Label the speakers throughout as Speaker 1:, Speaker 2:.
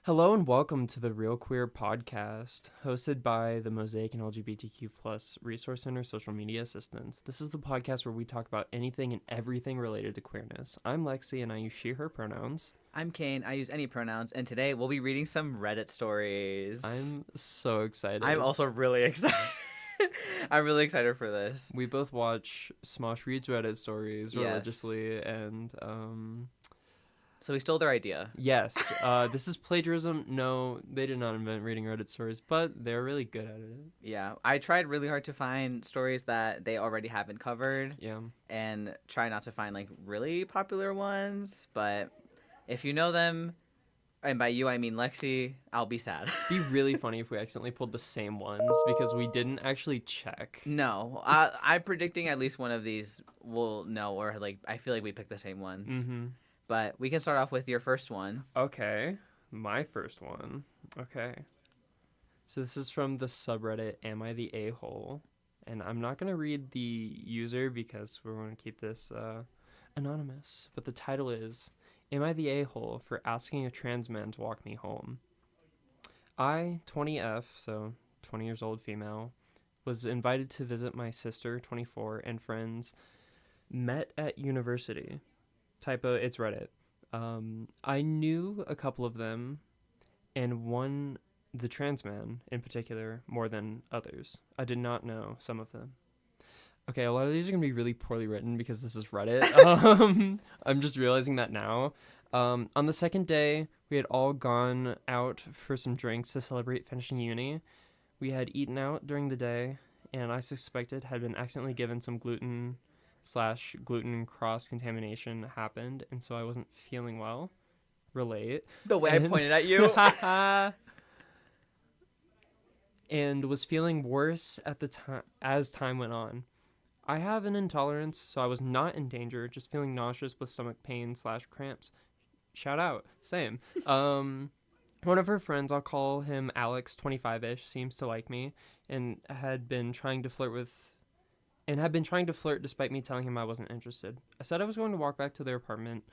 Speaker 1: Hello and welcome to the Real Queer podcast, hosted by the Mosaic and LGBTQ plus Resource Center social media assistants. This is the podcast where we talk about anything and everything related to queerness. I'm Lexi and I use she, her pronouns.
Speaker 2: I'm Kane. I use any pronouns, and today we'll be reading some Reddit stories.
Speaker 1: I'm so excited.
Speaker 2: I'm also really excited. I'm really excited for this.
Speaker 1: We both watch Smosh Reads Reddit stories
Speaker 2: Yes.
Speaker 1: religiously, and
Speaker 2: So we stole their idea.
Speaker 1: yes, this is plagiarism. No, they did not invent reading Reddit stories, but they're really good at it.
Speaker 2: Yeah, I tried really hard to find stories that they already haven't covered,
Speaker 1: Yeah.
Speaker 2: and try not to find like really popular ones. But if you know them, and by you I mean Lexi, I'll be sad.
Speaker 1: Be really funny if we accidentally pulled the same ones because we didn't actually check.
Speaker 2: No, I'm predicting at least one of these will know, or like I feel like we picked the same ones.
Speaker 1: Mm-hmm.
Speaker 2: But we can start off with your first one.
Speaker 1: Okay, my first one. Okay. So this is from the subreddit Am I the A-hole? And I'm not going to read the user because we're going to keep this anonymous. But the title is Am I the A-hole for asking a trans man to walk me home? I, 20F, so 20 years old female, was invited to visit my sister, 24, and friends met at university. Typo, it's Reddit. I knew a couple of them, and one, the trans man in particular, more than others. I did not know some of them. Okay, a lot of these are going to be really poorly written because this is Reddit. I'm just realizing that now. On the second day, we had all gone out for some drinks to celebrate finishing uni. We had eaten out during the day, and I suspected had been accidentally given some gluten cross-contamination happened, and so I wasn't feeling well. Relate.
Speaker 2: The way I pointed at you.
Speaker 1: And was feeling worse at the time as time went on. I have an intolerance, so I was not in danger, just feeling nauseous with stomach pain / cramps. Shout out. Same. One of her friends, I'll call him Alex, 25-ish, seems to like me, and had been trying to flirt despite me telling him I wasn't interested. I said I was going to walk back to their apartment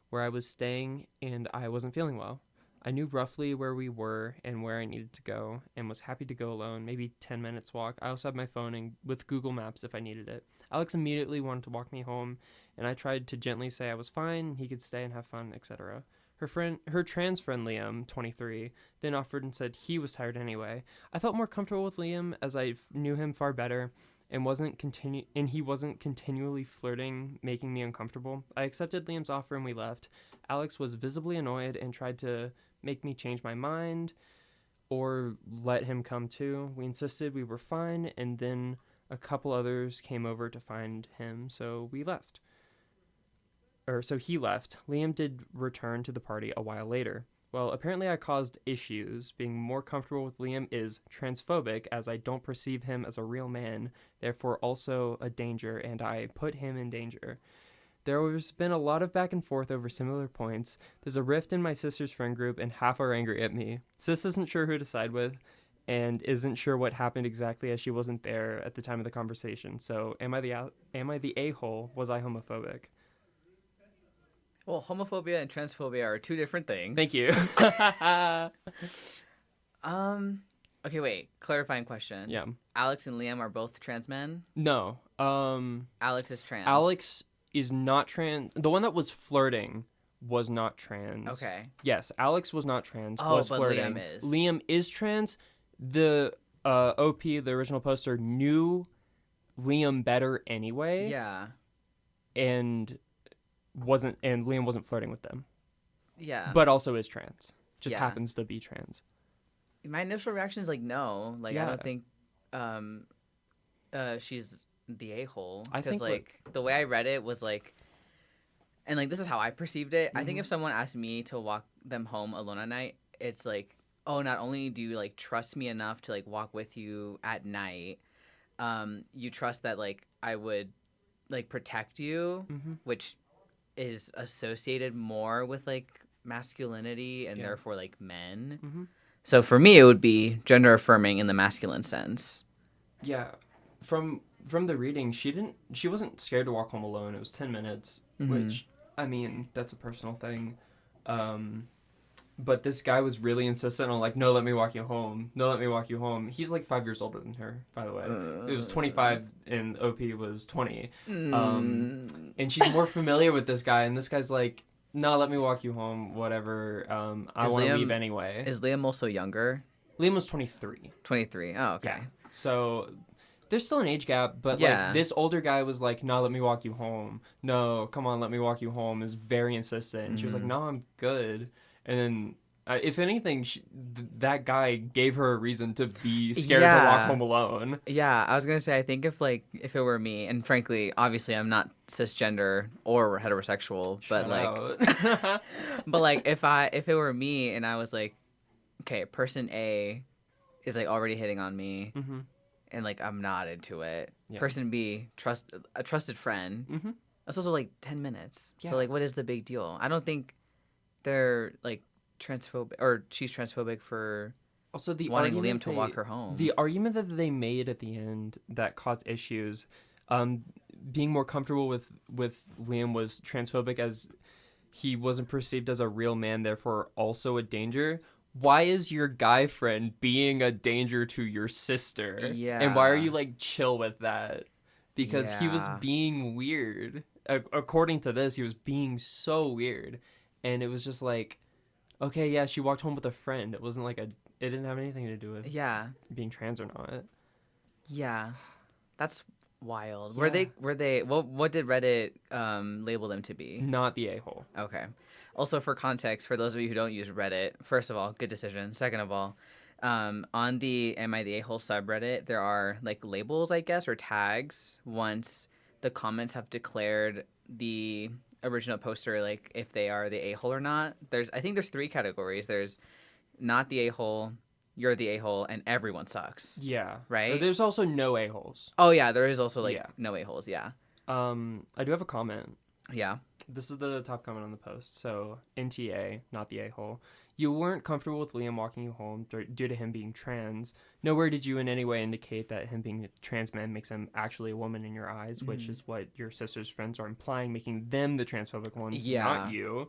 Speaker 1: where I was staying and I wasn't feeling well. I knew roughly where we were and where I needed to go and was happy to go alone, maybe 10 minutes walk. I also had my phone and with Google Maps if I needed it. Alex immediately wanted to walk me home and I tried to gently say I was fine, he could stay and have fun, etc. Her trans friend Liam, 23, then offered and said he was tired anyway. I felt more comfortable with Liam as I knew him far better and he wasn't continually flirting, making me uncomfortable. I accepted Liam's offer and we left. Alex was visibly annoyed and tried to make me change my mind or let him come too. We insisted we were fine, and then a couple others came over to find him, so he left. Liam did return to the party a while later. Well, apparently I caused issues. Being more comfortable with Liam is transphobic, as I don't perceive him as a real man, therefore also a danger, and I put him in danger. There's been a lot of back and forth over similar points. There's a rift in my sister's friend group, and half are angry at me. Sis isn't sure who to side with, and isn't sure what happened exactly as she wasn't there at the time of the conversation. So, am I the a-hole? Was I homophobic?
Speaker 2: Well, homophobia and transphobia are two different things.
Speaker 1: Thank you.
Speaker 2: Okay, wait. Clarifying question.
Speaker 1: Yeah.
Speaker 2: Alex and Liam are both trans men?
Speaker 1: No.
Speaker 2: Alex is trans.
Speaker 1: Alex is not trans. The one that was flirting was not trans.
Speaker 2: Okay.
Speaker 1: Yes, Alex was not trans.
Speaker 2: Oh,
Speaker 1: was
Speaker 2: but
Speaker 1: flirting.
Speaker 2: Liam is.
Speaker 1: Liam is trans. The OP, the original poster, knew Liam better anyway.
Speaker 2: Yeah.
Speaker 1: And Liam wasn't flirting with them.
Speaker 2: Yeah.
Speaker 1: But also is trans. Just
Speaker 2: Yeah.
Speaker 1: happens to be trans.
Speaker 2: My initial reaction is like no. Like
Speaker 1: Yeah.
Speaker 2: I don't think she's the a-hole.
Speaker 1: I
Speaker 2: Because
Speaker 1: think
Speaker 2: like the way I read it was like, and like this is how I perceived it. I think
Speaker 1: Mhm.
Speaker 2: if someone asked me to walk them home alone at night, it's like, oh, not only do you like trust me enough to like walk with you at night, you trust that like I would like protect you,
Speaker 1: Mm-hmm.
Speaker 2: which is associated more with like masculinity and
Speaker 1: Yeah.
Speaker 2: therefore like men.
Speaker 1: Mm-hmm.
Speaker 2: So for me, it would be gender affirming in the masculine sense.
Speaker 1: Yeah. From the reading, she wasn't scared to walk home alone. It was 10 minutes,
Speaker 2: Mhm.
Speaker 1: which, I mean, that's a personal thing. But this guy was really insistent on like, no, let me walk you home. No, let me walk you home. He's like 5 years older than her, by the way. It was 25 and OP was 20. And she's more familiar with this guy, and this guy's like, no, let me walk you home, whatever. I want to leave anyway.
Speaker 2: Is Liam also younger?
Speaker 1: Liam was 23.
Speaker 2: 23. Oh, okay.
Speaker 1: Yeah. So there's still an age gap, but like this older guy was like, no, let me walk you home. No, come on, let me walk you home. Is very insistent. And she was like, no, I'm good. And then, if anything, that guy gave her a reason to be scared to walk home alone.
Speaker 2: Yeah, I was gonna say, I think if it were me, and frankly, obviously, I'm not cisgender or heterosexual, but like, if it were me and I was like, okay, person A is like already hitting on me, and like I'm not into it. Yeah. Person B, a trusted friend. That's also like 10 minutes. Yeah. So like, what is the big deal? I don't think they're like transphobic, or she's transphobic for
Speaker 1: also the
Speaker 2: wanting Liam to walk her home.
Speaker 1: The argument that they made at the end that caused issues, being more comfortable with Liam was transphobic as he wasn't perceived as a real man, therefore also a danger. Why is your guy friend being a danger to your sister?
Speaker 2: Yeah.
Speaker 1: And why are you like chill with that? Because he was being weird. According to this, he was being so weird. And it was just like, okay, yeah, she walked home with a friend. It wasn't like it didn't have anything to do with being trans or not.
Speaker 2: Yeah. That's wild. Yeah. Were they what did Reddit label them to be?
Speaker 1: Not the a-hole.
Speaker 2: Okay. Also, for context, for those of you who don't use Reddit, first of all, good decision. Second of all, on the Am I the A-hole subreddit, there are like labels, I guess, or tags once the comments have declared the original poster, like if they are the a-hole or not. I think there's 3 categories. There's not the a-hole, you're the a-hole, and everyone sucks.
Speaker 1: Yeah.
Speaker 2: Right?
Speaker 1: There's also no a-holes.
Speaker 2: Oh yeah, there is also no a-holes, yeah.
Speaker 1: I do have a comment.
Speaker 2: Yeah.
Speaker 1: This is the top comment on the post. So, NTA, not the a-hole. You weren't comfortable with Liam walking you home due to him being trans. Nowhere did you in any way indicate that him being a trans man makes him actually a woman in your eyes, which is what your sister's friends are implying, making them the transphobic ones, not you.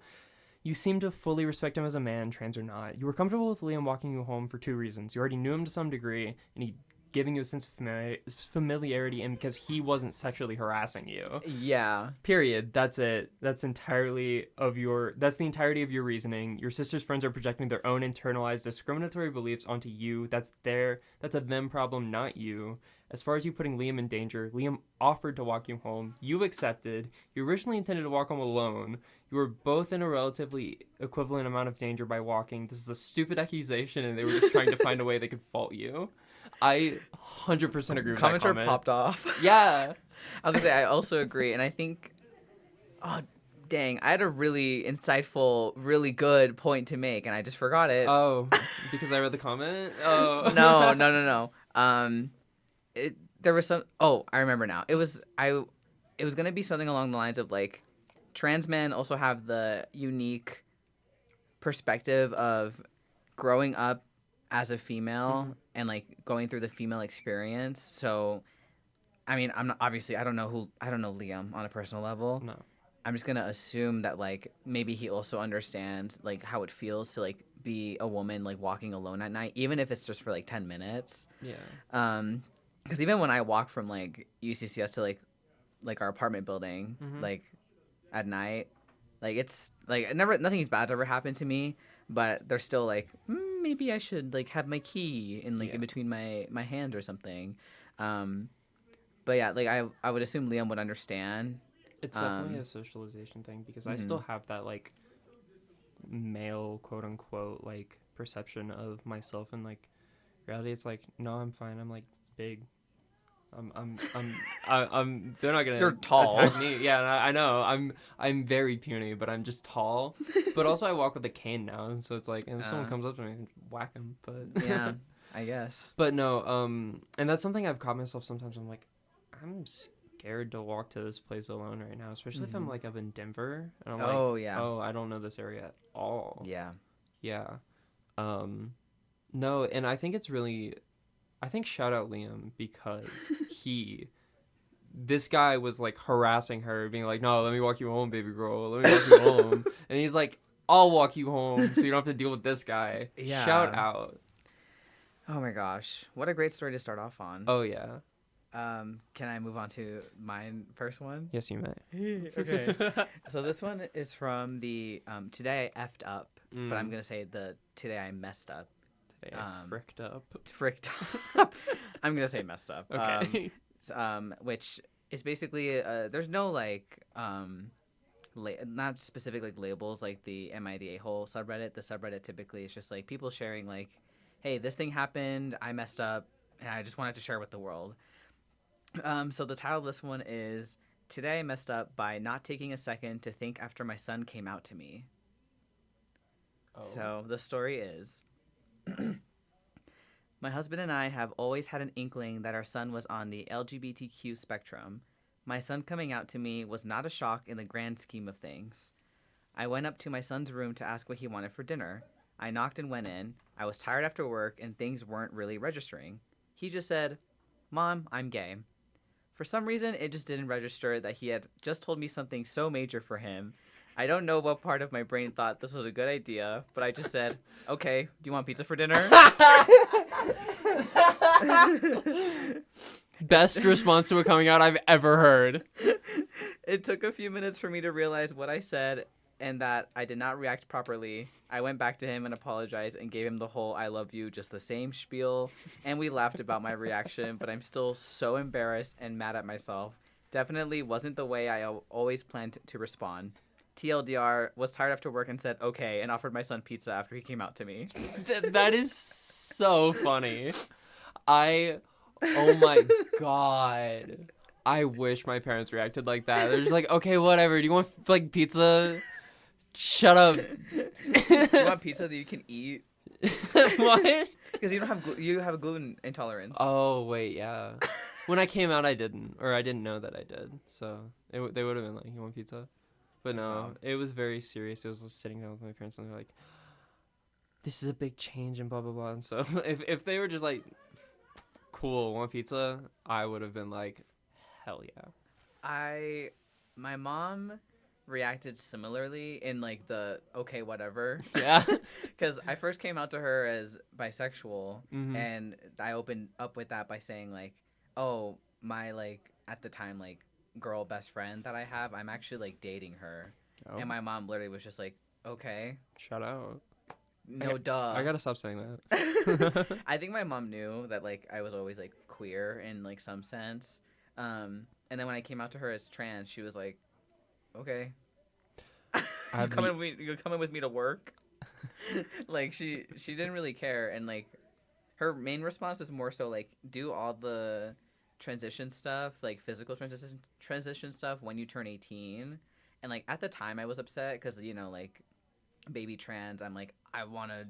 Speaker 1: You seem to fully respect him as a man, trans or not. You were comfortable with Liam walking you home for 2 reasons. You already knew him to some degree, and he giving you a sense of familiarity, and because he wasn't sexually harassing you.
Speaker 2: Yeah.
Speaker 1: Period. That's it. That's the entirety of your reasoning. Your sister's friends are projecting their own internalized discriminatory beliefs onto you. That's a them problem, not you. As far as you putting Liam in danger, Liam offered to walk you home. You accepted. You originally intended to walk home alone. You were both in a relatively equivalent amount of danger by walking. This is a stupid accusation, and they were just trying to find a way they could fault you. I 100% agree with that comment.
Speaker 2: Commenter popped off.
Speaker 1: Yeah.
Speaker 2: I was going to say, I also agree. And I think, oh, dang, I had a really insightful, really good point to make, and I just forgot it.
Speaker 1: Oh, because I read the comment? Oh.
Speaker 2: No. There was some, I remember now. It was going to be something along the lines of, like, trans men also have the unique perspective of growing up as a female and like going through the female experience. So, I mean, I don't know Liam on a personal level.
Speaker 1: No.
Speaker 2: I'm just gonna assume that like maybe he also understands like how it feels to like be a woman like walking alone at night, even if it's just for like 10 minutes.
Speaker 1: Yeah.
Speaker 2: Because even when I walk from like UCCS to like our apartment building, like at night, like it's like nothing bad's ever happened to me, but they're still like maybe I should like have my key in like in between my hands or something. But yeah, like I would assume Liam would understand.
Speaker 1: It's definitely a socialization thing because I still have that like male quote unquote like perception of myself, and like reality it's like no, I'm fine. I'm like big. I'm they're not gonna
Speaker 2: You're tall.
Speaker 1: attack me. Yeah, I know. I'm very puny, but I'm just tall. But also I walk with a cane now, and so it's like if someone comes up to me, I can whack him. But
Speaker 2: yeah, I guess.
Speaker 1: But no, and that's something I've caught myself sometimes. I'm like, I'm scared to walk to this place alone right now, especially if I'm like up in Denver, and I'm I don't know this area at all. Yeah. No, and I think it's really. I think shout out Liam because this guy was like harassing her, being like, no, let me walk you home, baby girl. Let me walk you home. And he's like I'll walk you home so you don't have to deal with this guy.
Speaker 2: Yeah.
Speaker 1: Shout out.
Speaker 2: Oh my gosh, what a great story to start off on.
Speaker 1: Oh, yeah.
Speaker 2: Can I move on to my first one?
Speaker 1: Yes, you may.
Speaker 2: Okay. So this one is from the Today I effed up, but I'm gonna say the Today I messed up.
Speaker 1: Today I fricked up.
Speaker 2: Fricked up. I'm gonna say messed up.
Speaker 1: Okay.
Speaker 2: Which is basically there's no like not specific like labels like the Am I the A-hole subreddit. The subreddit typically is just like people sharing like, hey, this thing happened, I messed up, and I just wanted to share with the world. So the title of this one is Today I Messed Up by Not Taking a Second to Think After My Son Came Out to Me.
Speaker 1: Oh.
Speaker 2: So the story is my husband and I have always had an inkling that our son was on the LGBTQ spectrum. My son coming out to me was not a shock in the grand scheme of things. I went up to my son's room to ask what he wanted for dinner. I knocked and went in. I was tired after work and things weren't really registering. He just said, "Mom, I'm gay." For some reason, it just didn't register that he had just told me something so major for him. I don't know what part of my brain thought this was a good idea, but I just said, "Okay, do you want pizza for dinner?"
Speaker 1: Best response to a coming out I've ever heard.
Speaker 2: It took a few minutes for me to realize what I said and that I did not react properly. I went back to him and apologized and gave him the whole "I love you" just the same spiel, and we laughed about my reaction, but I'm still so embarrassed and mad at myself. Definitely wasn't the way I always planned to respond. TLDR, was tired after work and said okay and offered my son pizza after he came out to me.
Speaker 1: That is so funny. Oh my god. I wish my parents reacted like that. They're just like, okay, whatever. Do you want like pizza? Shut up.
Speaker 2: Do you want pizza that you can eat?
Speaker 1: What?
Speaker 2: Because you don't have you have a gluten intolerance.
Speaker 1: Oh wait, yeah. When I came out, I didn't, or I didn't know that I did. So they would have been like, "You want pizza?" But no,
Speaker 2: Wow.
Speaker 1: it was very serious. It was just sitting down with my parents, and they're like, "This is a big change," and blah blah blah. And so if they were just like, "Cool, want pizza?" I would have been like, "Hell yeah."
Speaker 2: My mom reacted similarly in like the okay whatever.
Speaker 1: Yeah.
Speaker 2: Because I first came out to her as bisexual,
Speaker 1: Mhm.
Speaker 2: and I opened up with that by saying like, oh, my like at the time like girl best friend that I have, I'm actually like dating her.
Speaker 1: Oh,
Speaker 2: And my mom literally was just like, okay,
Speaker 1: shout out.
Speaker 2: no duh.
Speaker 1: I gotta stop saying that.
Speaker 2: I think my mom knew that like I was always like queer in like some sense. And then when I came out to her as trans, she was like, okay. You're coming with me to work. Like she didn't really care, and like her main response was more so like do all the transition stuff, like physical transition stuff when you turn 18. And like at the time I was upset because you know like baby trans, I'm like I want to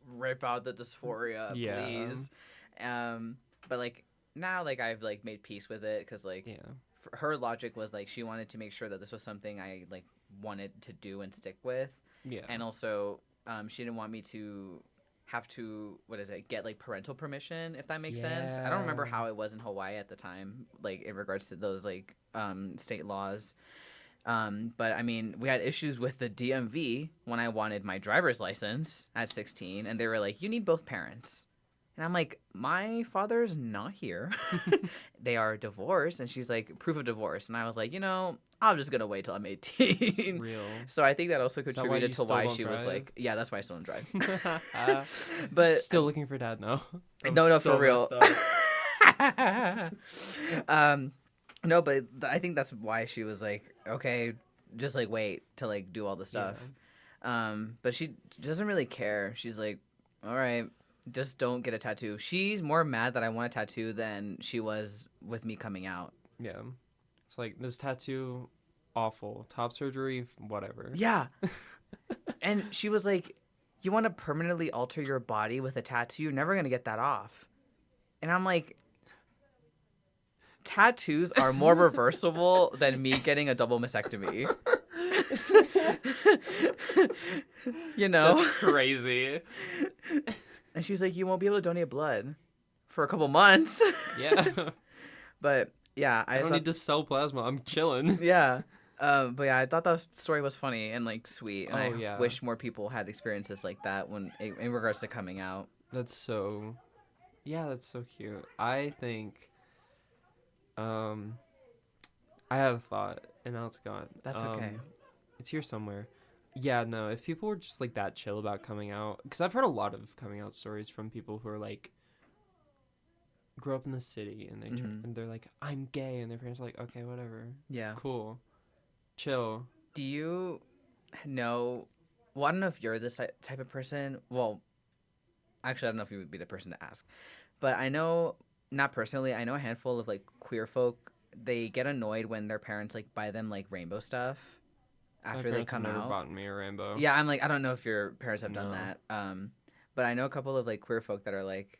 Speaker 2: rip out the dysphoria,
Speaker 1: Yeah.
Speaker 2: please. But like now like I've like made peace with it because like
Speaker 1: Yeah.
Speaker 2: her logic was like she wanted to make sure that this was something I like wanted to do and stick with.
Speaker 1: Yeah.
Speaker 2: And also she didn't want me to have to get like parental permission, if that makes sense. I don't remember
Speaker 1: Yeah.
Speaker 2: how it was in Hawaii at the time, like in regards to those like state laws. But I mean, we had issues with the DMV when I wanted my driver's license at 16, and they were like, you need both parents. And I'm like, my father's not here. They are divorced. And she's like, proof of divorce. And I was like, you know, I'm just going to wait till I'm 18.
Speaker 1: Real.
Speaker 2: So I think that also
Speaker 1: that why
Speaker 2: contributed
Speaker 1: you
Speaker 2: to
Speaker 1: still
Speaker 2: why
Speaker 1: don't
Speaker 2: she was
Speaker 1: drive?
Speaker 2: like, yeah, that's why I still don't drive. But
Speaker 1: Still looking for dad, no.
Speaker 2: no, for real. No, but I think that's why she was like, okay, just like wait to like do all the stuff. But she doesn't really care. She's like, all right, just don't get a tattoo. She's more mad that I want a tattoo than she was with me coming out.
Speaker 1: Yeah. It's like this tattoo, awful. Top surgery, whatever.
Speaker 2: Yeah. And she was like, you want to permanently alter your body with a tattoo? You're never going to get that off. And I'm like, tattoos are more reversible than me getting a double mastectomy. You know?
Speaker 1: That's crazy.
Speaker 2: And she's like, you won't be able to donate blood for a couple months.
Speaker 1: Yeah.
Speaker 2: But yeah,
Speaker 1: I don't need to sell plasma. I'm chilling.
Speaker 2: Yeah. But yeah, I thought that story was funny and like sweet, and
Speaker 1: Oh,
Speaker 2: I
Speaker 1: yeah.
Speaker 2: wish more people had experiences like that when in regards to coming out.
Speaker 1: That's so, yeah, that's so cute. I think, um, I had a thought and now it's gone.
Speaker 2: That's okay.
Speaker 1: It's here somewhere. Yeah, no, if people were just like that chill about coming out, because I've heard a lot of coming out stories from people who are like, grew up in the city and and they're like, I'm gay, and their parents are like, okay, whatever,
Speaker 2: Yeah.
Speaker 1: cool, chill.
Speaker 2: Do you know? Well, I don't know if you're this type of person. Well, actually, I don't know if you would be the person to ask, but I know, not personally, I know a handful of like queer folk. They get annoyed when their parents like buy them like rainbow stuff
Speaker 1: My
Speaker 2: after they
Speaker 1: parents have
Speaker 2: come
Speaker 1: never
Speaker 2: out.
Speaker 1: bought me a rainbow.
Speaker 2: Yeah, I'm like, I don't know if your parents have done
Speaker 1: No.
Speaker 2: that. But I know a couple of like queer folk that are like,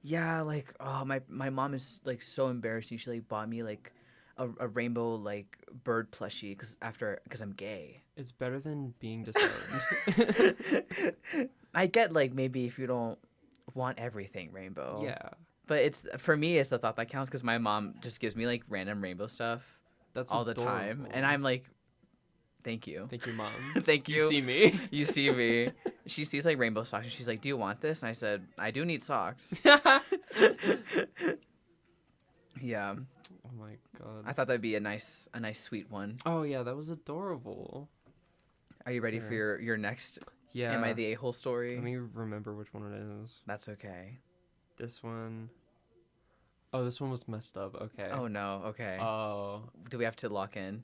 Speaker 2: yeah, like, oh, my mom is like so embarrassing. She like bought me like a rainbow like bird plushie because I'm gay.
Speaker 1: It's better than being disowned.
Speaker 2: I get like maybe if you don't want everything rainbow.
Speaker 1: Yeah,
Speaker 2: But it's for me, it's the thought that counts because my mom just gives me like random rainbow stuff
Speaker 1: that's
Speaker 2: all the time,
Speaker 1: adorable.
Speaker 2: and I'm like, thank you,
Speaker 1: Thank you, mom.
Speaker 2: thank you.
Speaker 1: You see me.
Speaker 2: You see me. She sees like rainbow socks and she's like, "Do you want this?" And I said, "I do need socks." Yeah,
Speaker 1: Oh my god.
Speaker 2: I thought that'd be a nice sweet one.
Speaker 1: Oh yeah, that was adorable.
Speaker 2: Are you ready for your next
Speaker 1: Yeah.
Speaker 2: Am I the A-hole story?
Speaker 1: Let me remember which one it is.
Speaker 2: That's okay.
Speaker 1: This one. Oh, this one was messed up. Okay.
Speaker 2: Oh no, okay.
Speaker 1: Oh,
Speaker 2: Do we have to lock in?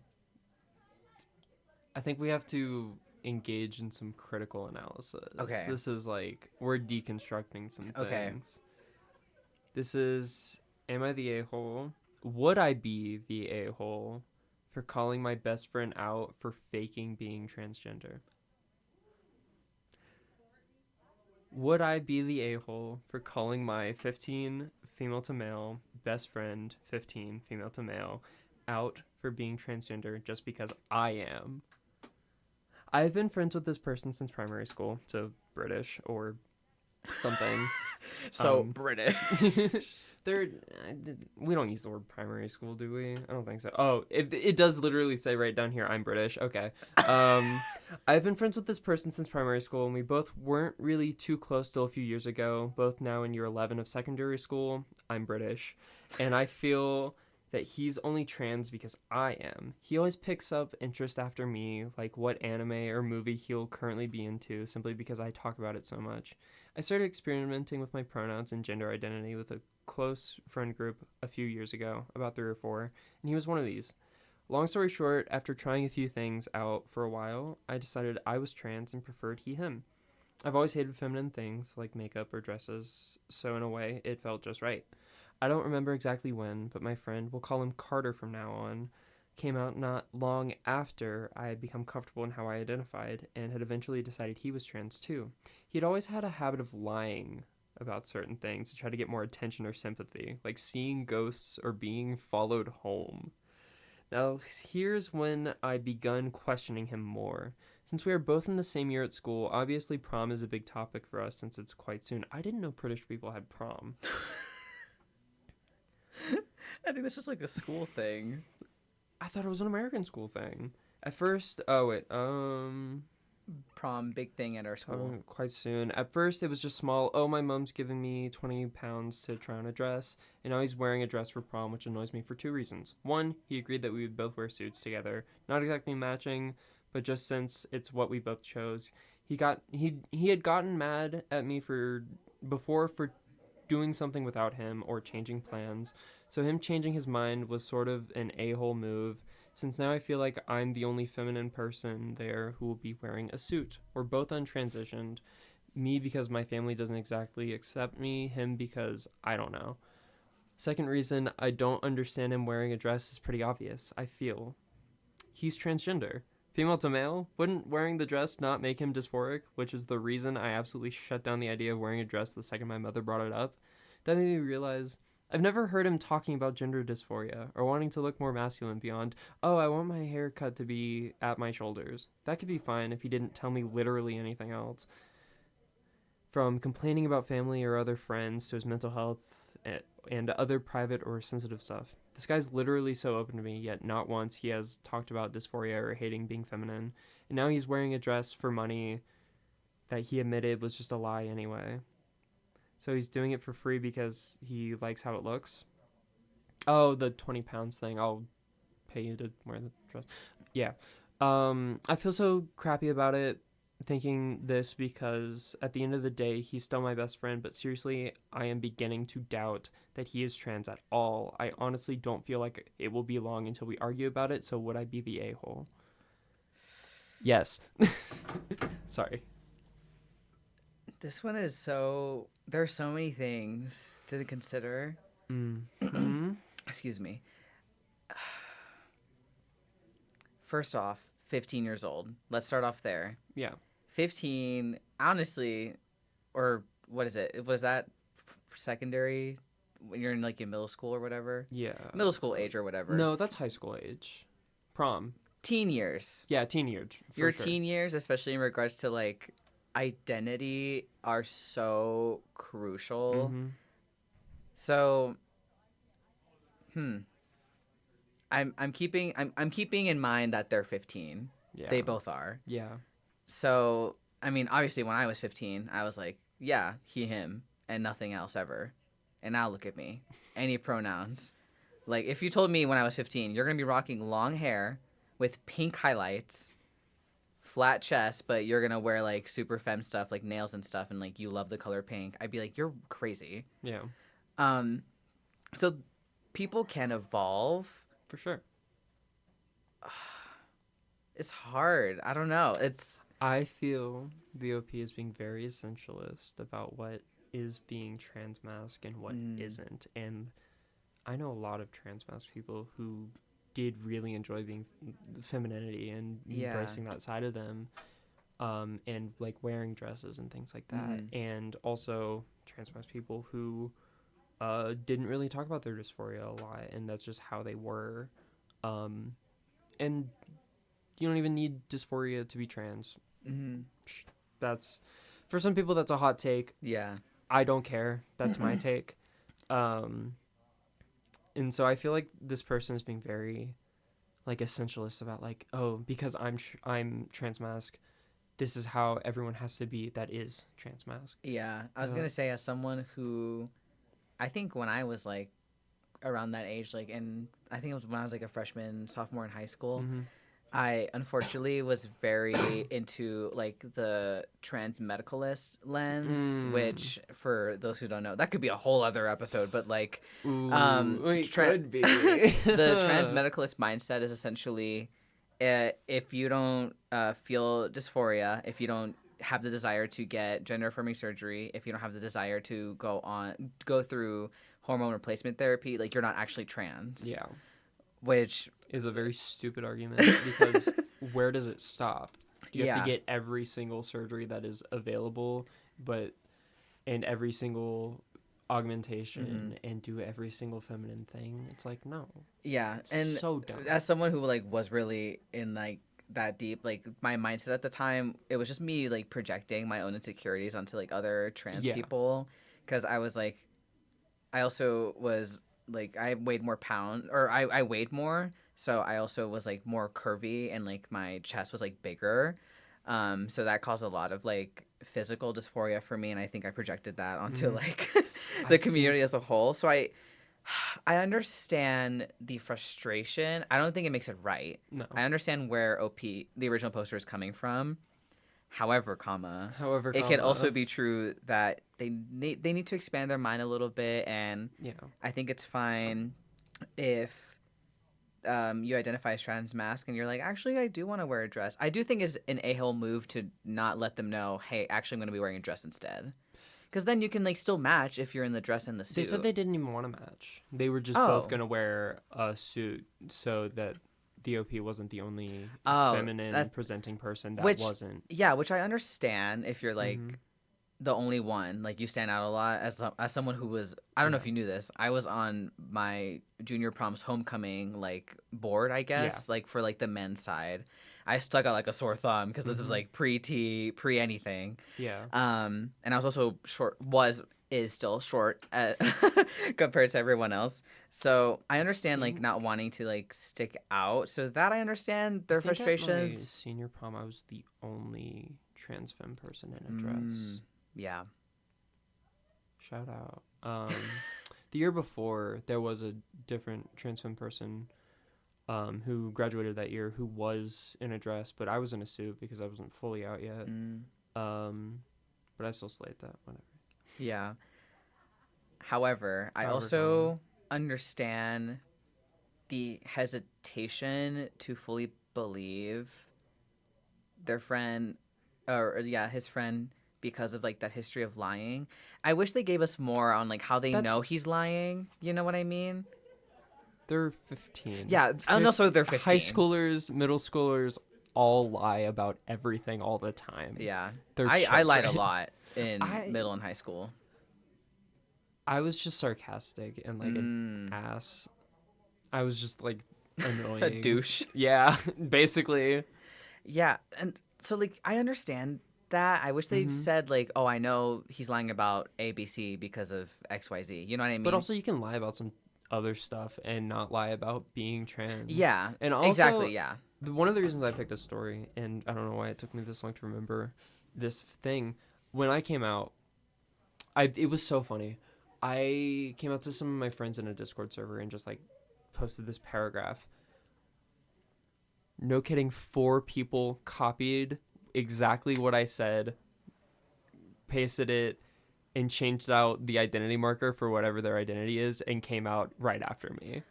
Speaker 1: I think we have to engage in some critical analysis.
Speaker 2: Okay.
Speaker 1: This is like we're deconstructing some things.
Speaker 2: Okay.
Speaker 1: This is, am I the a-hole? Would I be the a-hole for calling my best friend out for faking being transgender? Would I be the a-hole for calling my 15 female to male best friend, 15 female to male, out for being transgender just because I am? I've been friends with this person since primary school, so British or something.
Speaker 2: So
Speaker 1: Um,
Speaker 2: British.
Speaker 1: They're, we don't use the word primary school, do we? I don't think so. Oh, it does literally say right down here, I'm British. Okay. I've been friends with this person since primary school, and we both weren't really too close till a few years ago, both now in year 11 of secondary school. I'm British. And I feel that he's only trans because I am. He always picks up interest after me, like what anime or movie he'll currently be into, simply because I talk about it so much. I started experimenting with my pronouns and gender identity with a close friend group a few years ago, about 3 or 4, and he was one of these. Long story short, after trying a few things out for a while, I decided I was trans and preferred he/him. I've always hated feminine things like makeup or dresses, so in a way, it felt just right. I don't remember exactly when, but my friend, we'll call him Carter from now on, came out not long after I had become comfortable in how I identified and had eventually decided he was trans too. He'd always had a habit of lying about certain things to try to get more attention or sympathy, like seeing ghosts or being followed home. Now, here's when I begun questioning him more. Since we are both in the same year at school, obviously prom is a big topic for us since it's quite soon. I didn't know British people had prom.
Speaker 2: I think that's just like a school thing.
Speaker 1: I thought it was an American school thing. At first,
Speaker 2: Prom, big thing at our school.
Speaker 1: quite soon. At first, it was just small. Oh, my mom's giving me 20 pounds to try on a dress, and now he's wearing a dress for prom, which annoys me for 2 reasons. One, he agreed that we would both wear suits together, not exactly matching, but just since it's what we both chose. He had gotten mad at me for doing something without him or changing plans. So him changing his mind was sort of an a-hole move, since now I feel like I'm the only feminine person there who will be wearing a suit. We're both untransitioned. Me because my family doesn't exactly accept me, him because I don't know. Second reason I don't understand him wearing a dress is pretty obvious, I feel. He's transgender. Female to male? Wouldn't wearing the dress not make him dysphoric? Which is the reason I absolutely shut down the idea of wearing a dress the second my mother brought it up. That made me realize I've never heard him talking about gender dysphoria or wanting to look more masculine beyond, oh, I want my hair cut to be at my shoulders. That could be fine if he didn't tell me literally anything else. From complaining about family or other friends to his mental health and other private or sensitive stuff. This guy's literally so open to me, yet not once he has talked about dysphoria or hating being feminine. And now he's wearing a dress for money that he admitted was just a lie anyway. So he's doing it for free because he likes how it looks. Oh, the 20 pounds thing. I'll pay you to wear the dress. Yeah. I feel so crappy about it, thinking this, because at the end of the day, he's still my best friend, but seriously, I am beginning to doubt that he is trans at all. I honestly don't feel like it will be long until we argue about it, so would I be the a-hole? Yes. Sorry.
Speaker 2: This one is so... There are so many things to consider.
Speaker 1: Mm-hmm.
Speaker 2: Excuse me. First off, 15 years old. Let's start off there.
Speaker 1: Yeah.
Speaker 2: 15, honestly, or what is it? Was that secondary when you're in like in middle school or whatever?
Speaker 1: Yeah.
Speaker 2: Middle school age or whatever.
Speaker 1: No, that's high school age. Prom.
Speaker 2: Teen years.
Speaker 1: Yeah, teen years.
Speaker 2: Your teen years, especially in regards to like identity, are so crucial.
Speaker 1: Mm-hmm.
Speaker 2: So, I'm keeping in mind that they're 15.
Speaker 1: Yeah.
Speaker 2: They both are.
Speaker 1: Yeah.
Speaker 2: So, I mean, obviously, when I was 15, I was like, yeah, he, him, and nothing else ever. And now look at me. Any pronouns. Like, if you told me when I was 15, you're going to be rocking long hair with pink highlights, flat chest, but you're going to wear, like, super femme stuff, like nails and stuff, and, like, you love the color pink, I'd be like, you're crazy.
Speaker 1: Yeah.
Speaker 2: So people can evolve.
Speaker 1: For sure.
Speaker 2: It's hard. I don't know.
Speaker 1: I feel the OP is being very essentialist about what is being transmasc and what isn't. And I know a lot of transmasc people who did really enjoy being femininity and embracing that side of them, and like wearing dresses and things like that. And also transmasc people who didn't really talk about their dysphoria a lot, and that's just how they were. And you don't even need dysphoria to be trans. That's, for some people, that's a hot take.
Speaker 2: Yeah.
Speaker 1: I don't care. That's my take. And so I feel like this person is being very, like, essentialist about, like, oh, because I'm transmasc, this is how everyone has to be that is transmasc.
Speaker 2: Yeah. I was going to say, as someone who, I think when I was, like, around that age, like, and I think it was when I was, like, a freshman, sophomore in high school, I unfortunately was very into like the trans medicalist lens, which for those who don't know, that could be a whole other episode, but like
Speaker 1: It could be.
Speaker 2: The trans medicalist mindset is essentially if you don't feel dysphoria, if you don't have the desire to get gender affirming surgery, if you don't have the desire to go through hormone replacement therapy, like you're not actually trans.
Speaker 1: Yeah.
Speaker 2: Which
Speaker 1: is a very stupid argument, because where does it stop? You have to get every single surgery that is available, and every single augmentation and do every single feminine thing. It's like, no.
Speaker 2: Yeah.
Speaker 1: It's
Speaker 2: and
Speaker 1: so dumb.
Speaker 2: As someone who like was really in like that deep, like my mindset at the time, it was just me like projecting my own insecurities onto like other trans people, because I was like, I also was like, I weighed more I weighed more, so I also was like more curvy, and like my chest was like bigger, so that caused a lot of like physical dysphoria for me, and I think I projected that onto like the community as a whole. So I understand the frustration. I don't think it makes it right.
Speaker 1: No.
Speaker 2: I understand where OP, the original poster, is coming from. However, it can also be true that they need to expand their mind a little bit, and I think it's fine if you identify as transmasc and you're like, actually, I do want to wear a dress. I do think it's an a-hole move to not let them know, hey, actually, I'm going to be wearing a dress instead. Because then you can like still match if you're in the dress and the suit.
Speaker 1: They said they didn't even want to match. They were just both going to wear a suit so that the OP wasn't the only feminine presenting person that wasn't.
Speaker 2: Yeah, which I understand if you're like the only one. Like you stand out a lot as someone who was, I don't know if you knew this, I was on my junior prom's homecoming like board, I guess, like for like the men's side. I stuck out like a sore thumb because this was like pre-T, pre-anything.
Speaker 1: Yeah.
Speaker 2: And I was also is still short compared to everyone else. So I understand like
Speaker 1: think-
Speaker 2: not wanting to like stick out. So that I understand their
Speaker 1: I think at my
Speaker 2: frustrations.
Speaker 1: senior prom, I was the only trans femme person in a dress.
Speaker 2: Yeah.
Speaker 1: Shout out. The year before, there was a different trans femme person who graduated that year who was in a dress, but I was in a suit because I wasn't fully out yet. But I still slayed that. Whatever.
Speaker 2: Yeah. However, I
Speaker 1: However,
Speaker 2: also understand the hesitation to fully believe their friend, or yeah, his friend, because of like that history of lying. I wish they gave us more on like how they know he's lying. You know what I mean?
Speaker 1: They're 15.
Speaker 2: Yeah, and also they're 15.
Speaker 1: High schoolers, middle schoolers all lie about everything all the time.
Speaker 2: Yeah,
Speaker 1: They're
Speaker 2: I lied a
Speaker 1: children.
Speaker 2: lot in middle and high school.
Speaker 1: I was just sarcastic and like an ass. I was just like annoying.
Speaker 2: A douche.
Speaker 1: Yeah, basically.
Speaker 2: Yeah, and so like I understand that. I wish they said like, "Oh, I know he's lying about ABC because of XYZ." You know what I mean?
Speaker 1: But also, you can lie about some other stuff and not lie about being trans.
Speaker 2: yeah,
Speaker 1: and also,
Speaker 2: exactly, yeah.
Speaker 1: One of the reasons I picked this story, and I don't know why it took me this long to remember this thing, when I came out, it was so funny. I came out to some of my friends in a Discord server and just like posted this paragraph. No kidding, 4 people copied exactly what I said, pasted it, and changed out the identity marker for whatever their identity is, and came out right after me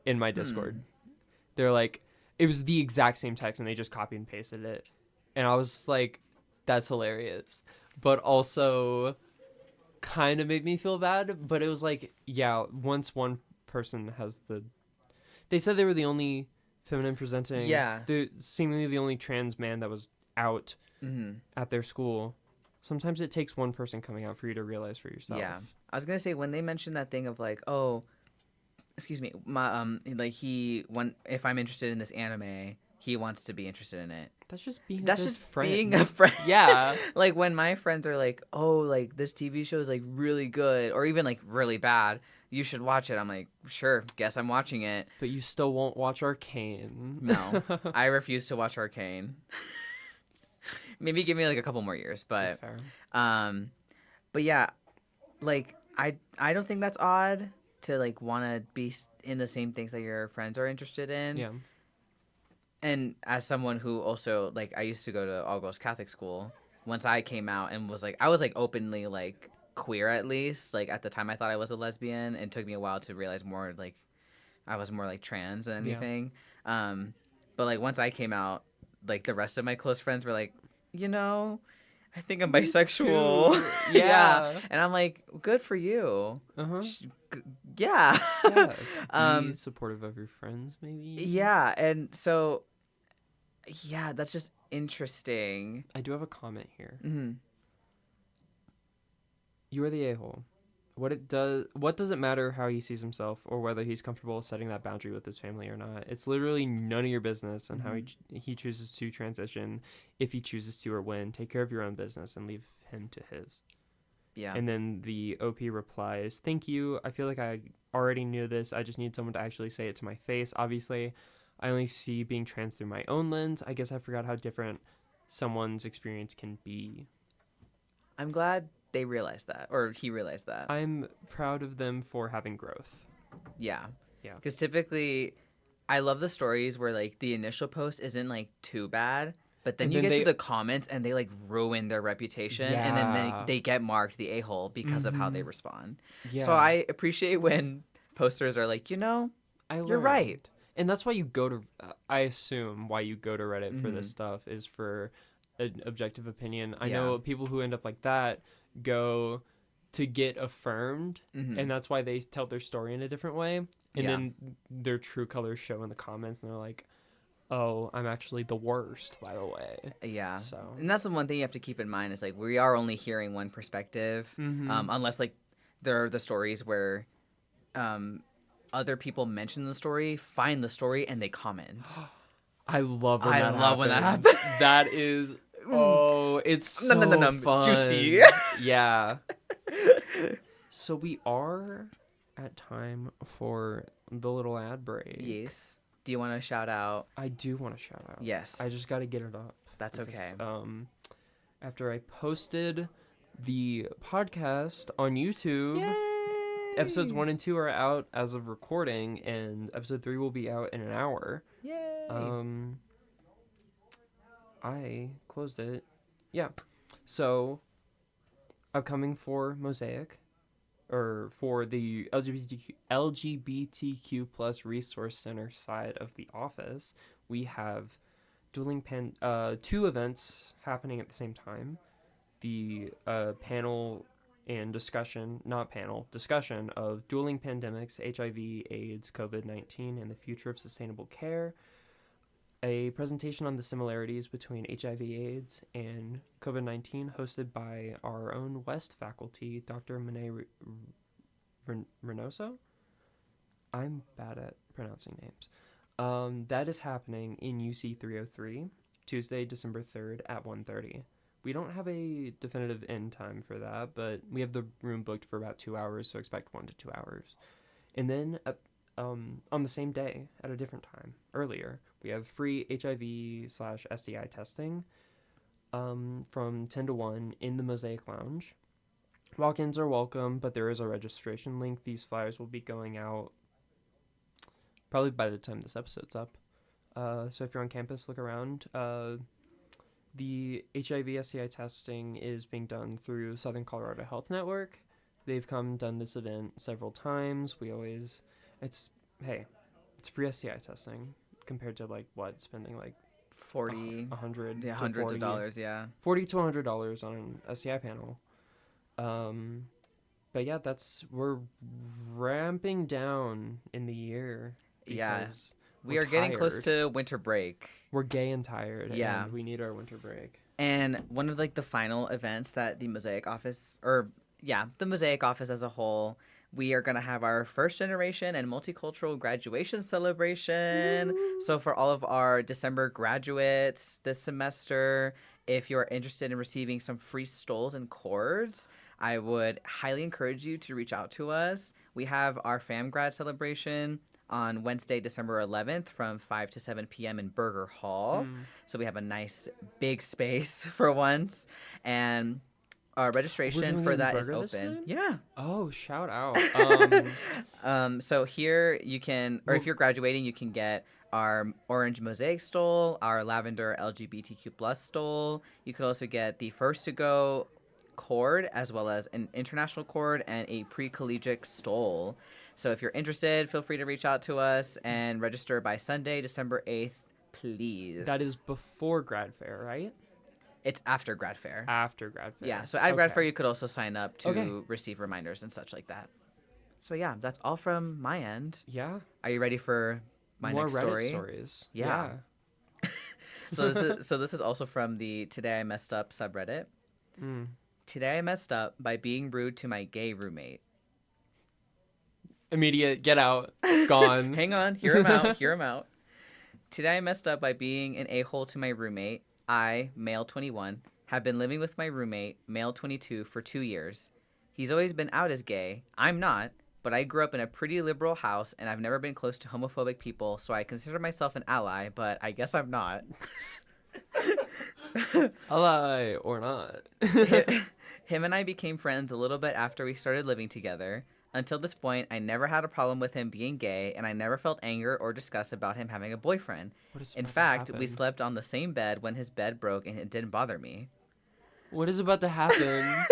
Speaker 1: in my Discord. They're like, it was the exact same text, and they just copied and pasted it. And I was like, that's hilarious. But also kind of made me feel bad. But it was like, yeah, once one person has the... They said they were the only feminine presenting...
Speaker 2: Yeah.
Speaker 1: They're seemingly the only trans man that was out at their school. Sometimes it takes one person coming out for you to realize for yourself.
Speaker 2: Yeah, I was gonna say when they mentioned that thing of like, oh, excuse me, my like if I'm interested in this anime, he wants to be interested in it.
Speaker 1: That's just being
Speaker 2: That's
Speaker 1: a good
Speaker 2: just
Speaker 1: friend.
Speaker 2: being a friend.
Speaker 1: Yeah.
Speaker 2: Like when my friends are like, oh, like this TV show is like really good or even like really bad. You should watch it. I'm like, sure, guess I'm watching it.
Speaker 1: But you still won't watch Arcane.
Speaker 2: No, I refuse to watch Arcane. Maybe give me like a couple more years, but
Speaker 1: Fair.
Speaker 2: but yeah, like I don't think that's odd to like want to be in the same things that your friends are interested in.
Speaker 1: Yeah.
Speaker 2: And as someone who also like I used to go to all girls Catholic school, once I came out and was like I was like openly like queer at least, like at the time I thought I was a lesbian, and it took me a while to realize more like I was more like trans than anything. But like once I came out, like the rest of my close friends were like, you know, I think I'm bisexual.
Speaker 1: Yeah.
Speaker 2: And I'm like, good for you.
Speaker 1: Uh-huh.
Speaker 2: Yeah.
Speaker 1: Yeah. Be supportive of your friends, maybe.
Speaker 2: Yeah. And so, yeah, that's just interesting.
Speaker 1: I do have a comment here.
Speaker 2: Mm-hmm.
Speaker 1: You are the a-hole. What does it matter how he sees himself or whether he's comfortable setting that boundary with his family or not? It's literally none of your business and how he chooses to transition, if he chooses to or when. Take care of your own business and leave him to his.
Speaker 2: Yeah.
Speaker 1: And then the OP replies, "Thank you. I feel like I already knew this. I just need someone to actually say it to my face. Obviously, I only see being trans through my own lens. I guess I forgot how different someone's experience can be."
Speaker 2: I'm glad they realized that, or he realized that.
Speaker 1: I'm proud of them for having growth.
Speaker 2: Yeah.
Speaker 1: Yeah.
Speaker 2: Because typically, I love the stories where like the initial post isn't like too bad, but then
Speaker 1: And
Speaker 2: you
Speaker 1: then
Speaker 2: get
Speaker 1: they-
Speaker 2: to the comments and they like ruin their reputation, and then
Speaker 1: Yeah.
Speaker 2: they get marked the a-hole because of how they respond.
Speaker 1: Yeah.
Speaker 2: So I appreciate when posters are like, you know, you're
Speaker 1: learned.
Speaker 2: right.
Speaker 1: And that's why you go to, I assume why you go to Reddit for this stuff is for an objective opinion. I know people who end up like that go to get affirmed, and that's why they tell their story in a different way. And then their true colors show in the comments, and they're like, oh, I'm actually the worst, by the way.
Speaker 2: Yeah.
Speaker 1: So.
Speaker 2: And that's the one thing you have to keep in mind is like we are only hearing one perspective, unless like there are the stories where other people mention the story, find the story, and they comment.
Speaker 1: I love when
Speaker 2: I
Speaker 1: that
Speaker 2: love when that
Speaker 1: happens.
Speaker 2: happens.
Speaker 1: That is, oh, it's so
Speaker 2: Nom, nom, nom, nom.
Speaker 1: fun.
Speaker 2: Juicy.
Speaker 1: Yeah. So we are at time for the little ad break.
Speaker 2: Yes. Do you want to shout out?
Speaker 1: I do want to shout out.
Speaker 2: Yes.
Speaker 1: I just got to get it up.
Speaker 2: That's okay.
Speaker 1: After I posted the podcast on YouTube,
Speaker 2: Yay!
Speaker 1: episodes 1 and 2 are out as of recording, and episode 3 will be out in an hour.
Speaker 2: Yay!
Speaker 1: I closed it. Yeah. So, upcoming for Mosaic, or for the LGBTQ plus resource center side of the office, we have two events happening at the same time. The panel and discussion of dueling pandemics, HIV, AIDS, COVID-19, and the future of sustainable care. A presentation on the similarities between HIV/AIDS and COVID-19, hosted by our own West faculty, Dr. Monet Reynoso. I'm bad at pronouncing names. That is happening in UC 303, Tuesday, December 3rd at 1:30. We don't have a definitive end time for that, but we have the room booked for about 2 hours, so expect 1 to 2 hours. And then on the same day, at a different time, earlier, we have free HIV/STI testing from 10 to 1 in the Mosaic Lounge. Walk-ins are welcome, but there is a registration link. These flyers will be going out probably by the time this episode's up. So if you're on campus, look around. The HIV/STI testing is being done through Southern Colorado Health Network. They've done this event several times. It's free STI testing compared to spending like
Speaker 2: 40,
Speaker 1: $100
Speaker 2: yeah,
Speaker 1: to
Speaker 2: hundreds of
Speaker 1: $40
Speaker 2: dollars, yeah.
Speaker 1: $40 to $100 on an STI panel. But yeah, we're ramping down in the year.
Speaker 2: Yeah.
Speaker 1: Because
Speaker 2: We are getting close to winter break.
Speaker 1: We're gay and tired.
Speaker 2: Yeah.
Speaker 1: And we need our winter break.
Speaker 2: And one of the final events that the Mosaic office as a whole, we are going to have our first generation and multicultural graduation celebration. Woo! So for all of our December graduates this semester, if you're interested in receiving some free stoles and cords, I would highly encourage you to reach out to us. We have our Fam Grad celebration on Wednesday, December 11th from 5 to 7 p.m. in Burger Hall. So we have a nice big space for once. And our registration for that is open. Yeah.
Speaker 1: Oh, shout out.
Speaker 2: So here you can, or if you're graduating, you can get our orange Mosaic stole, our lavender LGBTQ plus stole. You could also get the first to go cord, as well as an international cord and a pre-collegiate stole. So if you're interested, feel free to reach out to us and register by Sunday, December 8th, please.
Speaker 1: That is before grad fair, right?
Speaker 2: It's after grad fair.
Speaker 1: After grad fair.
Speaker 2: Yeah, so at grad fair, you could also sign up to receive reminders and such like that. So yeah, that's all from my end.
Speaker 1: Yeah.
Speaker 2: Are you ready for my
Speaker 1: More
Speaker 2: next
Speaker 1: Reddit
Speaker 2: story?
Speaker 1: Stories.
Speaker 2: Yeah. So this is also from the Today I Messed Up subreddit. Today I messed up by being rude to my gay roommate.
Speaker 1: Immediate, get out, gone.
Speaker 2: Hang on, hear him out. Today I messed up by being an a-hole to my roommate. I, male 21, have been living with my roommate, male 22, for 2 years. He's always been out as gay. I'm not, but I grew up in a pretty liberal house, and I've never been close to homophobic people, so I consider myself an ally, but I guess I'm not.
Speaker 1: Ally or not.
Speaker 2: Him and I became friends a little bit after we started living together. Until this point, I never had a problem with him being gay, and I never felt anger or disgust about him having a boyfriend. In fact, we slept on the same bed when his bed broke, and it didn't bother me.
Speaker 1: What is about to happen?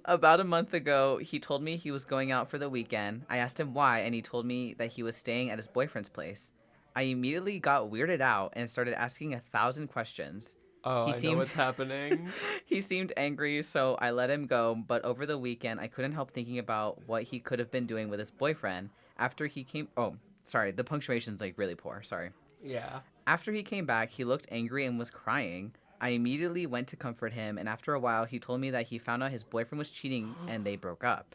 Speaker 2: About a month ago, he told me he was going out for the weekend. I asked him why, and he told me that he was staying at his boyfriend's place. I immediately got weirded out and started asking 1,000 questions.
Speaker 1: Oh, I know what's happening.
Speaker 2: He seemed angry, so I let him go, but over the weekend, I couldn't help thinking about what he could have been doing with his boyfriend after he came... Oh, sorry, the punctuation's, really poor, sorry.
Speaker 1: Yeah.
Speaker 2: After he came back, he looked angry and was crying. I immediately went to comfort him, and after a while, he told me that he found out his boyfriend was cheating, and they broke up.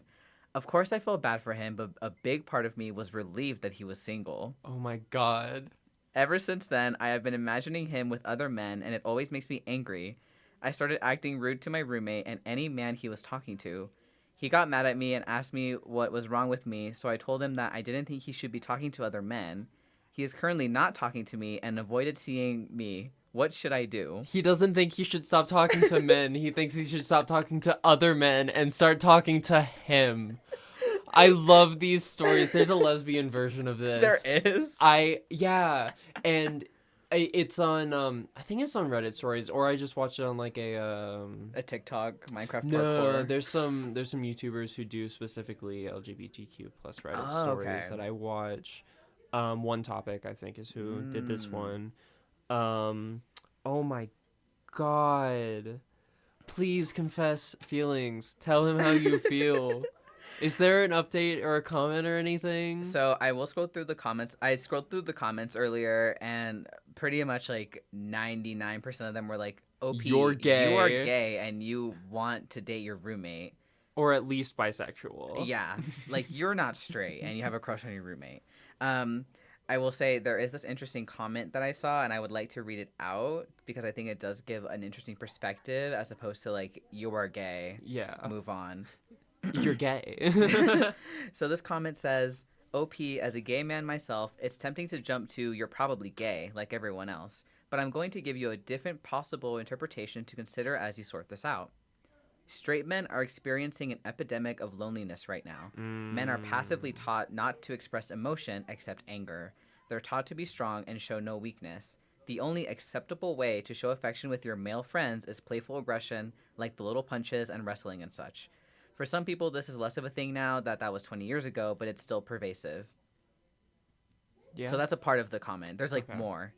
Speaker 2: Of course, I felt bad for him, but a big part of me was relieved that he was single.
Speaker 1: Oh my god.
Speaker 2: Ever since then, I have been imagining him with other men, and it always makes me angry. I started acting rude to my roommate and any man he was talking to. He got mad at me and asked me what was wrong with me, so I told him that I didn't think he should be talking to other men. He is currently not talking to me and avoided seeing me. What should I do?
Speaker 1: He doesn't think he should stop talking to men. He thinks he should stop talking to other men and start talking to him. I love these stories. There's a lesbian version of this.
Speaker 2: There is.
Speaker 1: And it's on I think it's on Reddit stories, or I just watched it on like
Speaker 2: A TikTok Minecraft
Speaker 1: no,
Speaker 2: parkour.
Speaker 1: there's some YouTubers who do specifically LGBTQ plus Reddit stories that I watch. One Topic, I think, is who did this one. Oh my god. Please confess feelings. Tell him how you feel. Is there an update or a comment or anything?
Speaker 2: So I will scroll through the comments. I scrolled through the comments earlier, and pretty much like 99% of them were like, "OP,
Speaker 1: You're gay.
Speaker 2: You are gay, and you want to date your roommate,
Speaker 1: or at least bisexual."
Speaker 2: Yeah, like you're not straight, and you have a crush on your roommate." I will say there is this interesting comment that I saw, and I would like to read it out because I think it does give an interesting perspective as opposed to like, "You are gay.
Speaker 1: Yeah.
Speaker 2: Move on."
Speaker 1: You're gay.
Speaker 2: So this comment says, "OP, as a gay man myself, it's tempting to jump to you're probably gay, like everyone else, but I'm going to give you a different possible interpretation to consider as you sort this out. Straight men are experiencing an epidemic of loneliness right now. Men are passively taught not to express emotion except anger. They're taught to be strong and show no weakness. The only acceptable way to show affection with your male friends is playful aggression, like the little punches and wrestling and such. For some people, this is less of a thing now that was 20 years ago, but it's still pervasive."
Speaker 1: Yeah.
Speaker 2: So that's a part of the comment. There's like more.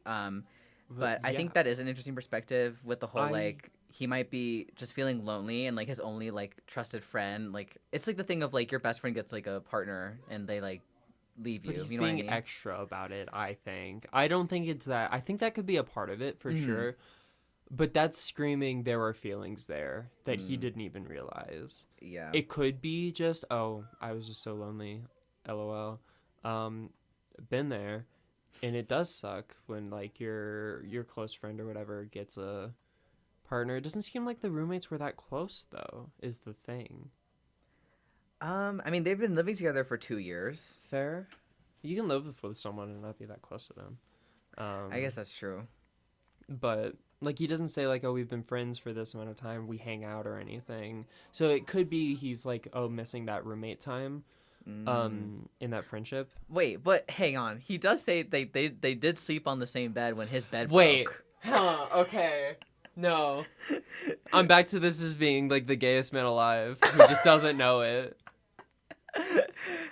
Speaker 2: But I think that is an interesting perspective with the whole like he might be just feeling lonely and like his only like trusted friend, like it's like the thing of like your best friend gets like a partner and they like leave you.
Speaker 1: But he's
Speaker 2: you know
Speaker 1: being
Speaker 2: what I mean?
Speaker 1: extra about it, I think. I don't think it's that. I think that could be a part of it for sure. But that's screaming there are feelings there that he didn't even realize.
Speaker 2: Yeah.
Speaker 1: It could be just, oh, I was just so lonely. LOL. Been there. And it does suck when like your close friend or whatever gets a partner. It doesn't seem like the roommates were that close though, is the thing.
Speaker 2: I mean, they've been living together for 2 years.
Speaker 1: Fair. You can live with someone and not be that close to them.
Speaker 2: I guess that's true.
Speaker 1: But like he doesn't say like, oh, we've been friends for this amount of time, we hang out or anything. So it could be he's like, oh, missing that roommate time in that friendship.
Speaker 2: Wait, but hang on. He does say they did sleep on the same bed when his bed
Speaker 1: Wait.
Speaker 2: broke.
Speaker 1: Huh, okay. No. I'm back to this as being like the gayest man alive who just doesn't know it.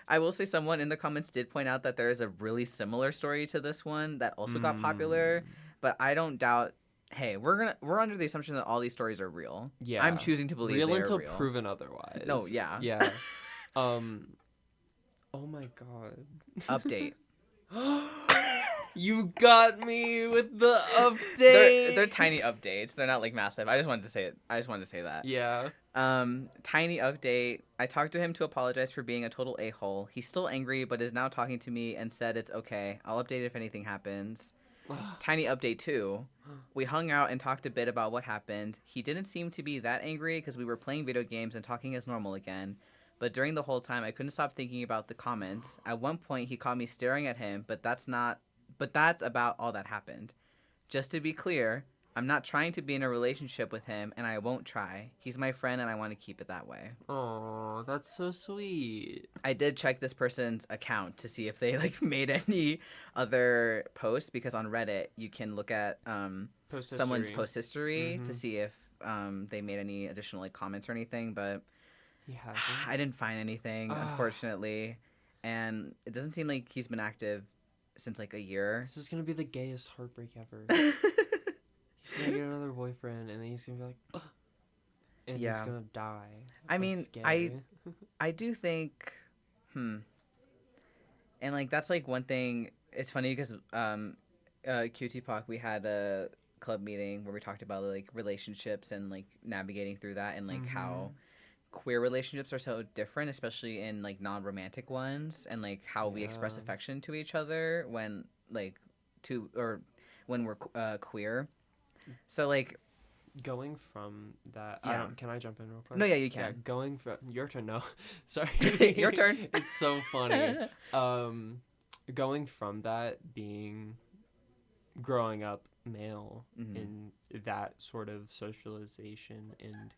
Speaker 2: I will say someone in the comments did point out that there is a really similar story to this one that also got popular, but I don't doubt. Hey, we're under the assumption that all these stories are real.
Speaker 1: Yeah.
Speaker 2: I'm choosing to believe
Speaker 1: real
Speaker 2: they're
Speaker 1: until
Speaker 2: real.
Speaker 1: proven otherwise.
Speaker 2: No, yeah.
Speaker 1: Yeah. Oh my god.
Speaker 2: Update.
Speaker 1: You got me with the update.
Speaker 2: They're tiny updates. They're not like massive. I just wanted to say it. I just wanted to say that.
Speaker 1: Yeah.
Speaker 2: Tiny update. I talked to him to apologize for being a total a-hole. He's still angry, but is now talking to me and said it's okay. I'll update if anything happens. Tiny update too. We hung out and talked a bit about what happened. He didn't seem to be that angry because we were playing video games and talking as normal again. But during the whole time, I couldn't stop thinking about the comments. At one point, he caught me staring at him, but that's about all that happened. Just to be clear, I'm not trying to be in a relationship with him, and I won't try. He's my friend, and I want to keep it that way.
Speaker 1: Oh, that's so sweet.
Speaker 2: I did check this person's account to see if they like made any other posts, because on Reddit you can look at someone's post history to see if they made any additional like comments or anything, but
Speaker 1: He hasn't.
Speaker 2: I didn't find anything, unfortunately, and it doesn't seem like he's been active since like a year.
Speaker 1: This is gonna be the gayest heartbreak ever. He's gonna get another boyfriend, and then he's gonna be like, ugh, and he's
Speaker 2: Yeah.
Speaker 1: gonna die.
Speaker 2: I
Speaker 1: of
Speaker 2: mean,
Speaker 1: gay.
Speaker 2: I do think, and like that's like one thing. It's funny because QT Poc, we had a club meeting where we talked about like relationships and like navigating through that and like how queer relationships are so different, especially in like non-romantic ones, and like how we express affection to each other when like when we're queer. So like
Speaker 1: Going from that,
Speaker 2: Yeah.
Speaker 1: can I jump in real quick?
Speaker 2: No, yeah, you
Speaker 1: Yeah,
Speaker 2: can.
Speaker 1: going from your turn. No, sorry.
Speaker 2: Your turn.
Speaker 1: It's so funny. Going from that being growing up male
Speaker 2: Mhm.
Speaker 1: in that sort of socialization and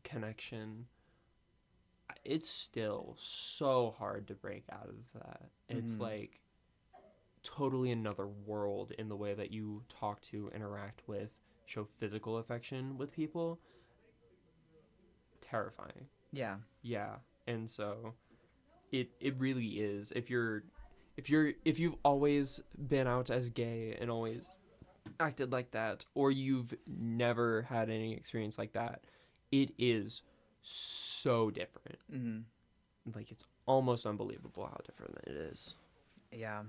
Speaker 1: connection, it's still so hard to break out of that. It's
Speaker 2: Mhm.
Speaker 1: like totally another world in the way that you talk to, interact with, show physical affection with people. Terrifying.
Speaker 2: Yeah.
Speaker 1: Yeah. And so it really is. If you've always been out as gay and always acted like that, or you've never had any experience like that, it is so different.
Speaker 2: Mhm.
Speaker 1: Like, it's almost unbelievable how different it is.
Speaker 2: Yeah.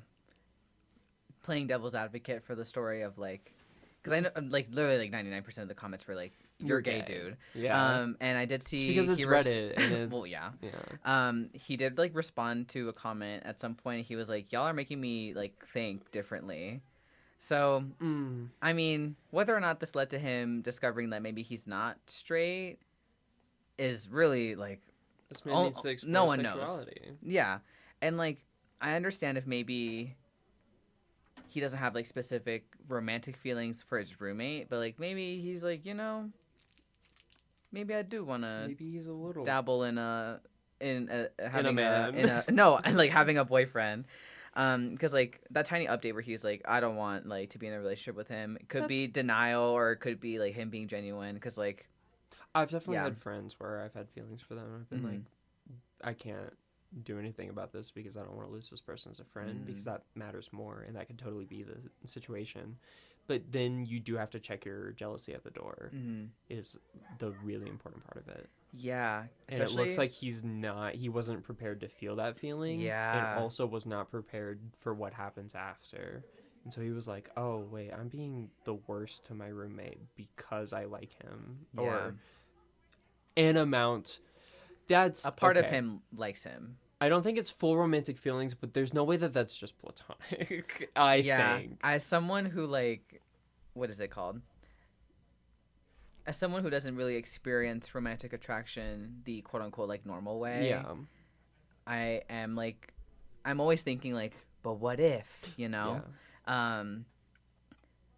Speaker 2: Playing devil's advocate for the story of like, because I know like literally like 99% of the comments were like, "You're gay, dude."
Speaker 1: Yeah.
Speaker 2: And I did see
Speaker 1: It's because it's
Speaker 2: he
Speaker 1: Reddit and it's
Speaker 2: well, yeah.
Speaker 1: yeah.
Speaker 2: He did like respond to a comment at some point. He was like, "Y'all are making me like think differently." So, I mean, whether or not this led to him discovering that maybe he's not straight is really like,
Speaker 1: This man needs to express
Speaker 2: no one knows.
Speaker 1: sexuality.
Speaker 2: Yeah. And like, I understand if maybe he doesn't have like specific romantic feelings for his roommate, but like maybe he's like, maybe I do want to
Speaker 1: Maybe he's a little
Speaker 2: dabble in having
Speaker 1: man.
Speaker 2: no, like having a boyfriend. Because like that tiny update where he's like, I don't want like to be in a relationship with him. It could be
Speaker 1: That's-
Speaker 2: denial or it could be like him being genuine. Because like,
Speaker 1: I've definitely
Speaker 2: Yeah.
Speaker 1: had friends where I've had feelings for them. I've been
Speaker 2: Mhm.
Speaker 1: like, I can't do anything about this because I don't want to lose this person as a friend because that matters more, and that could totally be the situation. But then you do have to check your jealousy at the door. Is the really important part of it.
Speaker 2: Yeah,
Speaker 1: And it looks like he wasn't prepared to feel that feeling.
Speaker 2: Yeah.
Speaker 1: And also was not prepared for what happens after. And so he was like, oh, wait, I'm being the worst to my roommate because I like him.
Speaker 2: Yeah.
Speaker 1: Or an amount. That's
Speaker 2: a part of
Speaker 1: okay.
Speaker 2: him likes him.
Speaker 1: I don't think it's full romantic feelings, but there's no way that that's just platonic. I think.
Speaker 2: As someone who like, what is it called? As someone who doesn't really experience romantic attraction the quote unquote like normal way.
Speaker 1: Yeah.
Speaker 2: I am like, I'm always thinking like, but what if,
Speaker 1: Yeah.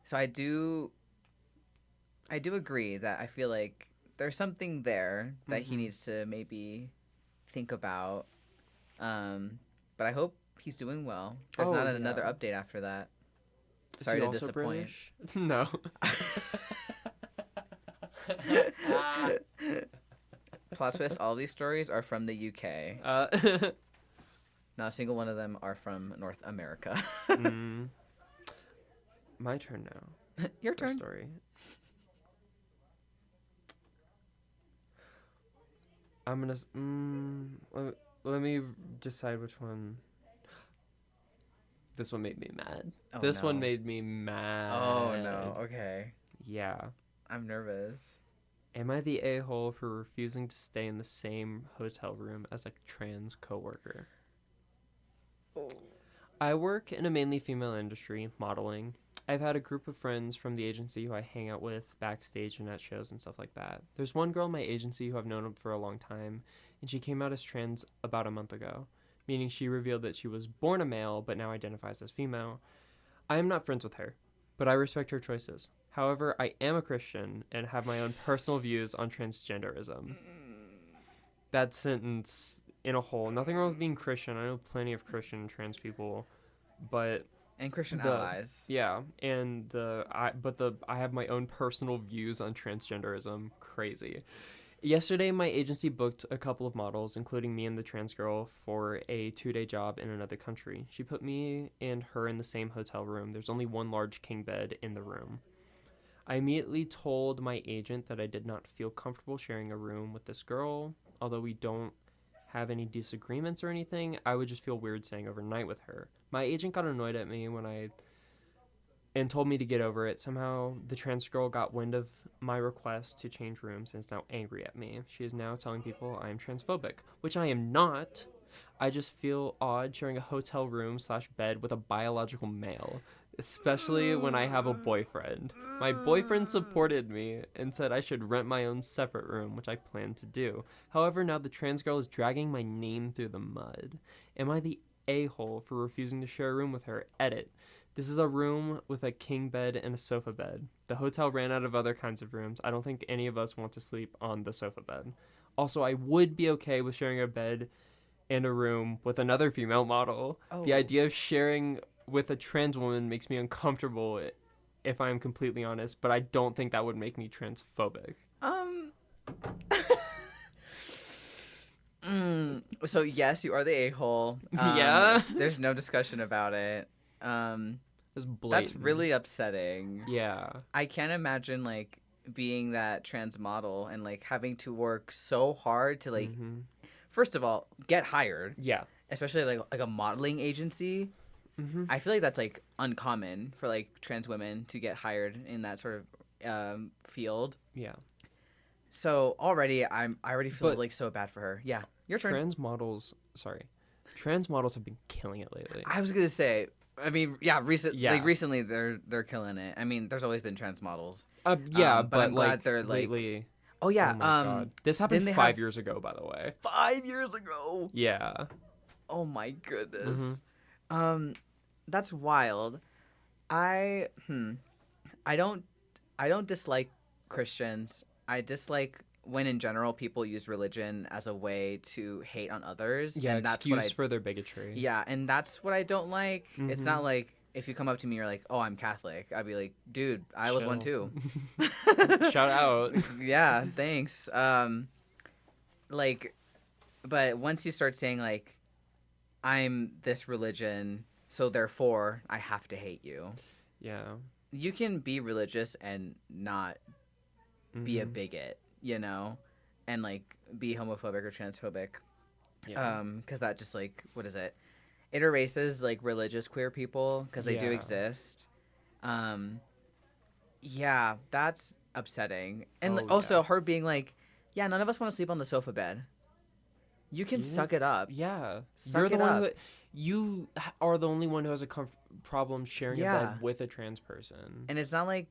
Speaker 2: So I do agree that I feel like there's something there that he needs to maybe think about. But I hope he's doing well. There's not another update after that.
Speaker 1: Is
Speaker 2: Sorry
Speaker 1: he
Speaker 2: to
Speaker 1: also
Speaker 2: disappoint.
Speaker 1: British? No.
Speaker 2: Plot twist, all these stories are from the UK. Not a single one of them are from North America.
Speaker 1: My turn now.
Speaker 2: Your
Speaker 1: for
Speaker 2: turn.
Speaker 1: Story. I'm gonna. Let me decide which one. This one made me mad.
Speaker 2: Oh,
Speaker 1: This one
Speaker 2: no.
Speaker 1: made me mad.
Speaker 2: Oh no. Okay.
Speaker 1: Yeah.
Speaker 2: I'm nervous.
Speaker 1: Am I the a-hole for refusing to stay in the same hotel room as a trans coworker?
Speaker 2: Oh.
Speaker 1: I work in a mainly female industry, modeling. I've had a group of friends from the agency who I hang out with backstage and at shows and stuff like that. There's one girl in my agency who I've known for a long time, and she came out as trans about a month ago, meaning she revealed that she was born a male but now identifies as female. I am not friends with her, but I respect her choices. However, I am a Christian and have my own personal views on transgenderism. That sentence in a whole. Nothing wrong with being Christian. I know plenty of Christian and trans people, but
Speaker 2: And Christian allies.
Speaker 1: yeah, and I have my own personal views on transgenderism. Crazy. Yesterday, my agency booked a couple of models, including me and the trans girl, for a 2-day job in another country. She put me and her in the same hotel room. There's only one large king bed in the room. I immediately told my agent that I did not feel comfortable sharing a room with this girl. Although we don't have any disagreements or anything, I would just feel weird staying overnight with her. My agent got annoyed at me and told me to get over it. Somehow, the trans girl got wind of my request to change rooms and is now angry at me. She is now telling people I am transphobic, which I am not. I just feel odd sharing a hotel room / bed with a biological male. especially when I have a boyfriend. My boyfriend supported me and said I should rent my own separate room, which I plan to do. However, now the trans girl is dragging my name through the mud. Am I the a-hole for refusing to share a room with her? Edit. This is a room with a king bed and a sofa bed. The hotel ran out of other kinds of rooms. I don't think any of us want to sleep on the sofa bed. Also, I would be okay with sharing a bed and a room with another female model. The
Speaker 2: Oh.
Speaker 1: idea of sharing with a trans woman makes me uncomfortable, if I'm completely honest, but I don't think that would make me transphobic.
Speaker 2: So yes, you are the a-hole.
Speaker 1: Yeah?
Speaker 2: There's no discussion about it.
Speaker 1: It's blatant.
Speaker 2: That's really upsetting.
Speaker 1: Yeah.
Speaker 2: I can't imagine like being that trans model and like having to work so hard to like first of all get hired,
Speaker 1: Yeah.
Speaker 2: especially like a modeling agency. I feel like that's like uncommon for like trans women to get hired in that sort of field.
Speaker 1: Yeah.
Speaker 2: So already I already feel
Speaker 1: But-
Speaker 2: like so bad for her. Yeah, your turn.
Speaker 1: Trans models have been killing it lately.
Speaker 2: I was gonna say. I mean, yeah,
Speaker 1: Yeah.
Speaker 2: recently they're killing it. I mean, there's always been trans models.
Speaker 1: Yeah,
Speaker 2: but
Speaker 1: but
Speaker 2: I'm glad
Speaker 1: like
Speaker 2: they're, like-
Speaker 1: lately.
Speaker 2: Oh yeah,
Speaker 1: Oh my god. This happened
Speaker 2: didn't they
Speaker 1: 5
Speaker 2: have-
Speaker 1: years ago, by the way.
Speaker 2: 5 years ago.
Speaker 1: Yeah.
Speaker 2: Oh my goodness. That's wild. I don't dislike Christians. I dislike when in general people use religion as a way to hate on others.
Speaker 1: Yeah,
Speaker 2: and that's what
Speaker 1: excuse for their bigotry.
Speaker 2: Yeah, and that's what I don't like. It's
Speaker 1: Mhm.
Speaker 2: not like if you come up to me, you're like, "Oh, I'm Catholic." I'd be like, "Dude, I was one
Speaker 1: Chill.
Speaker 2: too."
Speaker 1: Shout out.
Speaker 2: Yeah, thanks. Like, but once you start saying like, "I'm this religion, so therefore I have to hate you,"
Speaker 1: Yeah.
Speaker 2: you can be religious and not be a
Speaker 1: Mhm.
Speaker 2: bigot, and like be homophobic or transphobic.
Speaker 1: Yeah.
Speaker 2: Because that just like what is it? It erases like religious queer people because they do
Speaker 1: Yeah.
Speaker 2: exist. Yeah, that's upsetting. And
Speaker 1: Oh,
Speaker 2: also
Speaker 1: yeah.
Speaker 2: her being like, "Yeah, none of us want to sleep on the sofa bed." You can
Speaker 1: You
Speaker 2: suck it up.
Speaker 1: Yeah.
Speaker 2: Suck
Speaker 1: You're the
Speaker 2: it
Speaker 1: one
Speaker 2: up.
Speaker 1: who are the only one who has a problem sharing a
Speaker 2: Yeah.
Speaker 1: bed with a trans person.
Speaker 2: And it's not like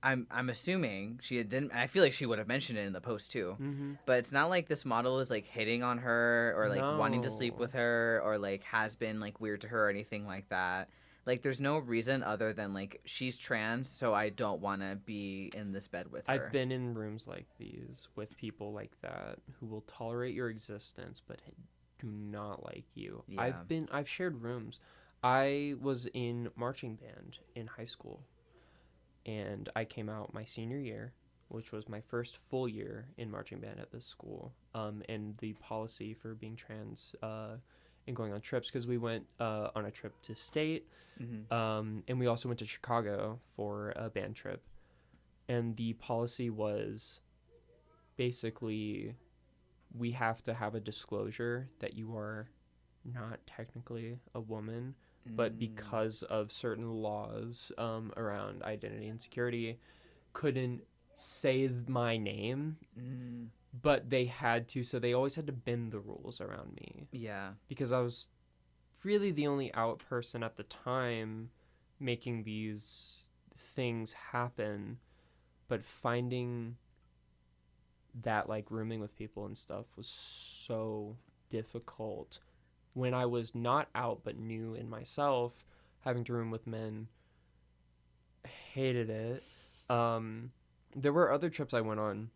Speaker 2: I'm assuming she didn't. I feel like she would have mentioned it in the post too.
Speaker 1: Mm-hmm.
Speaker 2: But it's not like this model is like hitting on her or like wanting to sleep
Speaker 1: No.
Speaker 2: with her or like has been like weird to her or anything like that. Like there's no reason other than like she's trans, so I don't want to be in this bed with her.
Speaker 1: I've been in rooms like these with people like that who will tolerate your existence but do not like you.
Speaker 2: Yeah.
Speaker 1: I've shared rooms. I was in marching band in high school, and I came out my senior year, which was my first full year in marching band at this school. And the policy for being trans and going on trips, because we went on a trip to state, and we also went to Chicago for a band trip. And the policy was basically we have to have a disclosure that you are not technically a woman, but because of certain laws around identity and security, couldn't say my name, but they had to, so they always had to bend the rules around me
Speaker 2: Yeah.
Speaker 1: because I was really the only out person at the time making these things happen. But finding that like rooming with people and stuff was so difficult when I was not out but new in myself. Having to room with men, hated it. There were other trips I went on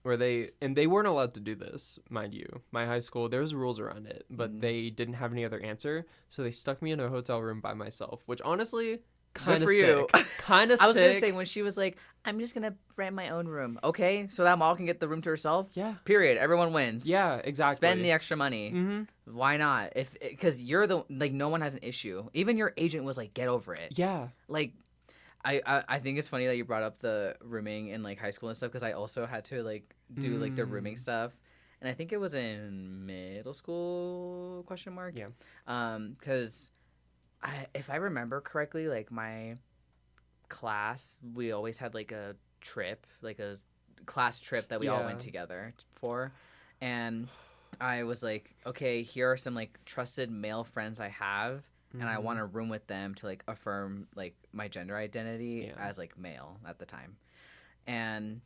Speaker 1: where they weren't allowed to do this, mind you. My high school, there was rules around it, but they didn't have any other answer, so they stuck me in a hotel room by myself, which honestly, kind of
Speaker 2: for you.
Speaker 1: sick. Kind of sick.
Speaker 2: I was gonna say when she was like, "I'm just gonna rent my own room." Okay, so that mall can get the room to herself.
Speaker 1: Yeah.
Speaker 2: Period. Everyone wins.
Speaker 1: Yeah, exactly.
Speaker 2: Spend the extra money.
Speaker 1: Mm-hmm.
Speaker 2: Why not? Because you're the like no one has an issue. Even your agent was like, "Get over it."
Speaker 1: Yeah.
Speaker 2: Like, I think it's funny that you brought up the rooming in like high school and stuff because I also had to like do like the rooming stuff, and I think it was in middle school ?
Speaker 1: Yeah.
Speaker 2: Because if I remember correctly, like my class, we always had like a trip, like a class trip that we all went
Speaker 1: Yeah.
Speaker 2: together for, and I was like, okay, here are some like trusted male friends I have and I want
Speaker 1: Mhm.
Speaker 2: to room with them to like affirm like my gender identity
Speaker 1: Yeah.
Speaker 2: as like male at the time. And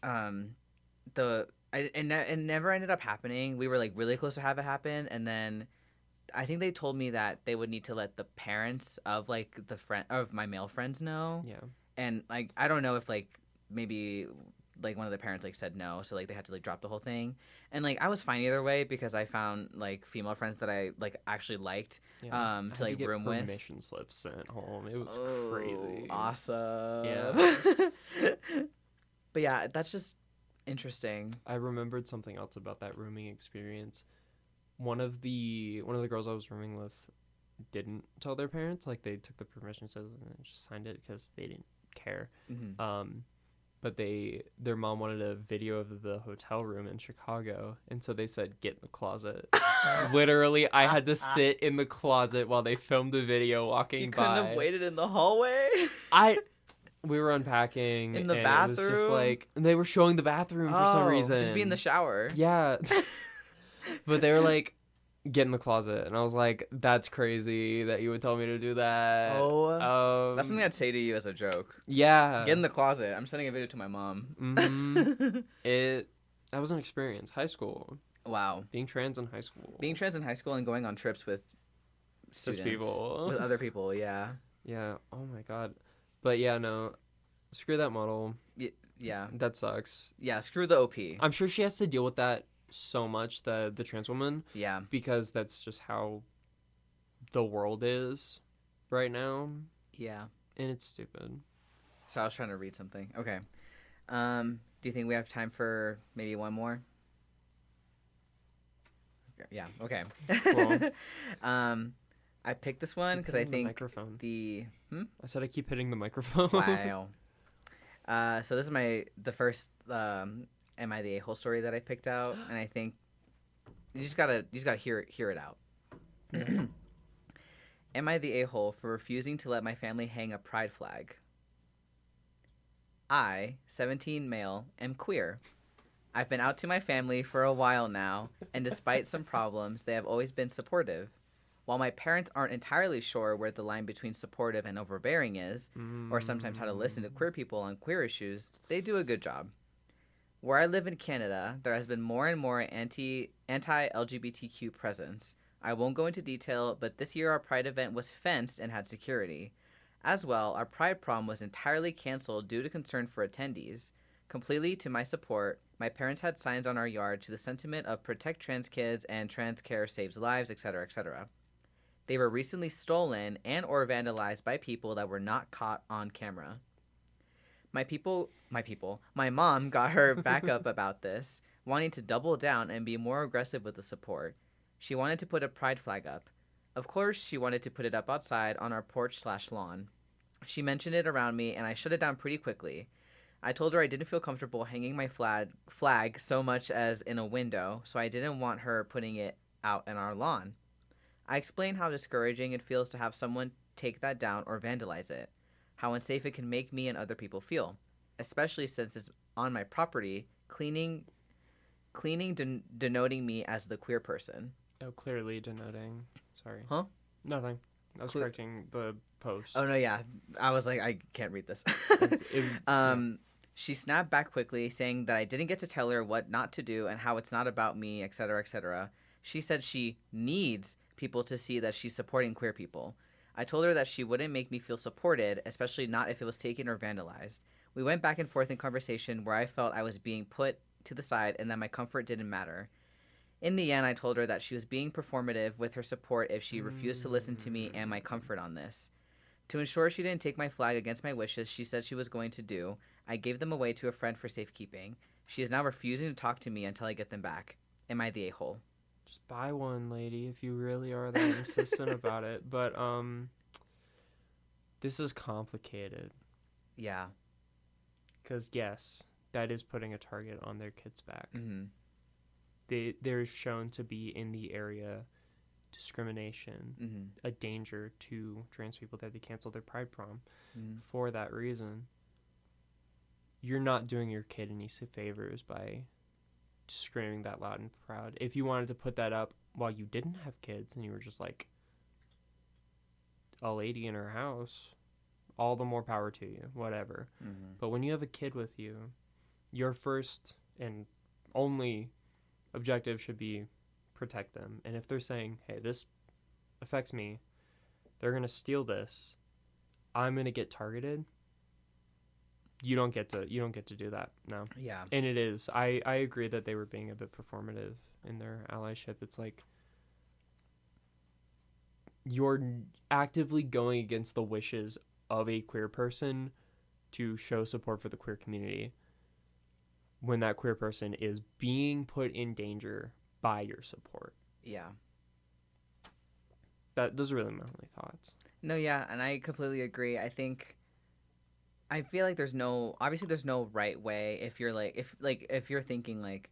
Speaker 2: um it never ended up happening. We were like really close to have it happen, and then I think they told me that they would need to let the parents of like the friend of my male friends know.
Speaker 1: Yeah.
Speaker 2: And like I don't know if like maybe like one of the parents like said no, so like they had to like drop the whole thing. And like I was fine either way because I found like female friends that I like actually liked
Speaker 1: Yeah. I
Speaker 2: to
Speaker 1: had to
Speaker 2: like
Speaker 1: get
Speaker 2: room with.
Speaker 1: permission slips sent home. It was
Speaker 2: Oh,
Speaker 1: crazy.
Speaker 2: awesome.
Speaker 1: Yeah.
Speaker 2: But yeah, that's just interesting.
Speaker 1: I remembered something else about that rooming experience. One of the girls I was rooming with didn't tell their parents. Like they took the permission slip and just signed it because they didn't care.
Speaker 2: Hmm.
Speaker 1: But their mom wanted a video of the hotel room in Chicago, and so they said get in the closet. Literally, I had to sit in the closet while they filmed the video walking
Speaker 2: You
Speaker 1: by.
Speaker 2: couldn't have waited in the hallway.
Speaker 1: We were unpacking
Speaker 2: In the
Speaker 1: and it was just
Speaker 2: bathroom?
Speaker 1: like they were showing the bathroom for some reason.
Speaker 2: Just be in the shower.
Speaker 1: Yeah. But they were like, get in the closet. And I was like, that's crazy that you would tell me to do that.
Speaker 2: Oh, that's something I'd say to you as a joke.
Speaker 1: Yeah.
Speaker 2: Get in the closet. I'm sending a video to my mom.
Speaker 1: That was an experience. High school.
Speaker 2: Wow.
Speaker 1: Being trans in high school.
Speaker 2: Being trans in high school and going on trips with students.
Speaker 1: people.
Speaker 2: With other people, yeah.
Speaker 1: Yeah. Oh my God. But yeah, no. Screw that model.
Speaker 2: Yeah.
Speaker 1: That sucks.
Speaker 2: Yeah, screw the OP.
Speaker 1: I'm sure she has to deal with that so much, the trans woman,
Speaker 2: Yeah.
Speaker 1: because that's just how the world is right now,
Speaker 2: Yeah.
Speaker 1: and it's stupid.
Speaker 2: So I was trying to read something. Okay. Do you think we have time for maybe one more? Yeah. Okay.
Speaker 1: Cool.
Speaker 2: I picked this one because I
Speaker 1: Hitting the
Speaker 2: think
Speaker 1: microphone.
Speaker 2: I
Speaker 1: I said I keep hitting the microphone.
Speaker 2: Wow. So this is the first Am I the A-hole story that I picked out, and I think you just gotta hear it out. Am I the a-hole for refusing to let my family hang a pride flag? I, 17 male, am queer. I've been out to my family for a while now, and despite some problems, they have always been supportive. While my parents aren't entirely sure where the line between supportive and overbearing is, or sometimes how to listen to queer people on queer issues, they do a good job. Where I live in Canada, there has been more and more anti-LGBTQ presence. I won't go into detail, but this year our Pride event was fenced and had security. As well, our Pride prom was entirely canceled due to concern for attendees. Completely to my support, my parents had signs on our yard to the sentiment of protect trans kids and trans care saves lives, etc., etc. They were recently stolen and or vandalized by people that were not caught on camera. My mom got her back up about this, wanting to double down and be more aggressive with the support. She wanted to put a pride flag up. Of course, she wanted to put it up outside on our porch/lawn. She mentioned it around me, and I shut it down pretty quickly. I told her I didn't feel comfortable hanging my flag so much as in a window, so I didn't want her putting it out in our lawn. I explained how discouraging it feels to have someone take that down or vandalize it, how unsafe it can make me and other people feel, especially since it's on my property, cleaning denoting me as the queer person.
Speaker 1: Oh, clearly denoting. Sorry.
Speaker 2: Huh?
Speaker 1: Nothing. I was correcting the post.
Speaker 2: Oh no, yeah. I was like, I can't read this. She snapped back quickly, saying that I didn't get to tell her what not to do and how it's not about me, etc., etc. She said she needs people to see that she's supporting queer people. I told her that she wouldn't make me feel supported, especially not if it was taken or vandalized. We went back and forth in conversation where I felt I was being put to the side and that my comfort didn't matter. In the end, I told her that she was being performative with her support if she refused to listen to me and my comfort on this. To ensure she didn't take my flag against my wishes she said she was going to do, I gave them away to a friend for safekeeping. She is now refusing to talk to me until I get them back. Am I the a-hole?
Speaker 1: Just buy one, lady, if you really are that insistent about it. But this is complicated.
Speaker 2: Yeah.
Speaker 1: Because yes, that is putting a target on their kid's back.
Speaker 2: Mm-hmm.
Speaker 1: There is shown to be in the area discrimination, a danger to trans people that they cancel their pride prom for that reason. You're not doing your kid any favors by screaming that loud and proud. If you wanted to put that up while you didn't have kids and you were just like a lady in her house, all the more power to you, whatever.
Speaker 2: Mm-hmm.
Speaker 1: But when you have a kid with you, your first and only objective should be protect them. And if they're saying, hey, this affects me, they're going to steal this, I'm going to get targeted, you don't get to do that. No.
Speaker 2: Yeah.
Speaker 1: And it is. I agree that they were being a bit performative in their allyship. It's like you're actively going against the wishes of a queer person to show support for the queer community when that queer person is being put in danger by your support.
Speaker 2: Yeah.
Speaker 1: Those are really my only thoughts.
Speaker 2: No, yeah, and I completely agree. I feel like there's no right way if you're if you're thinking like,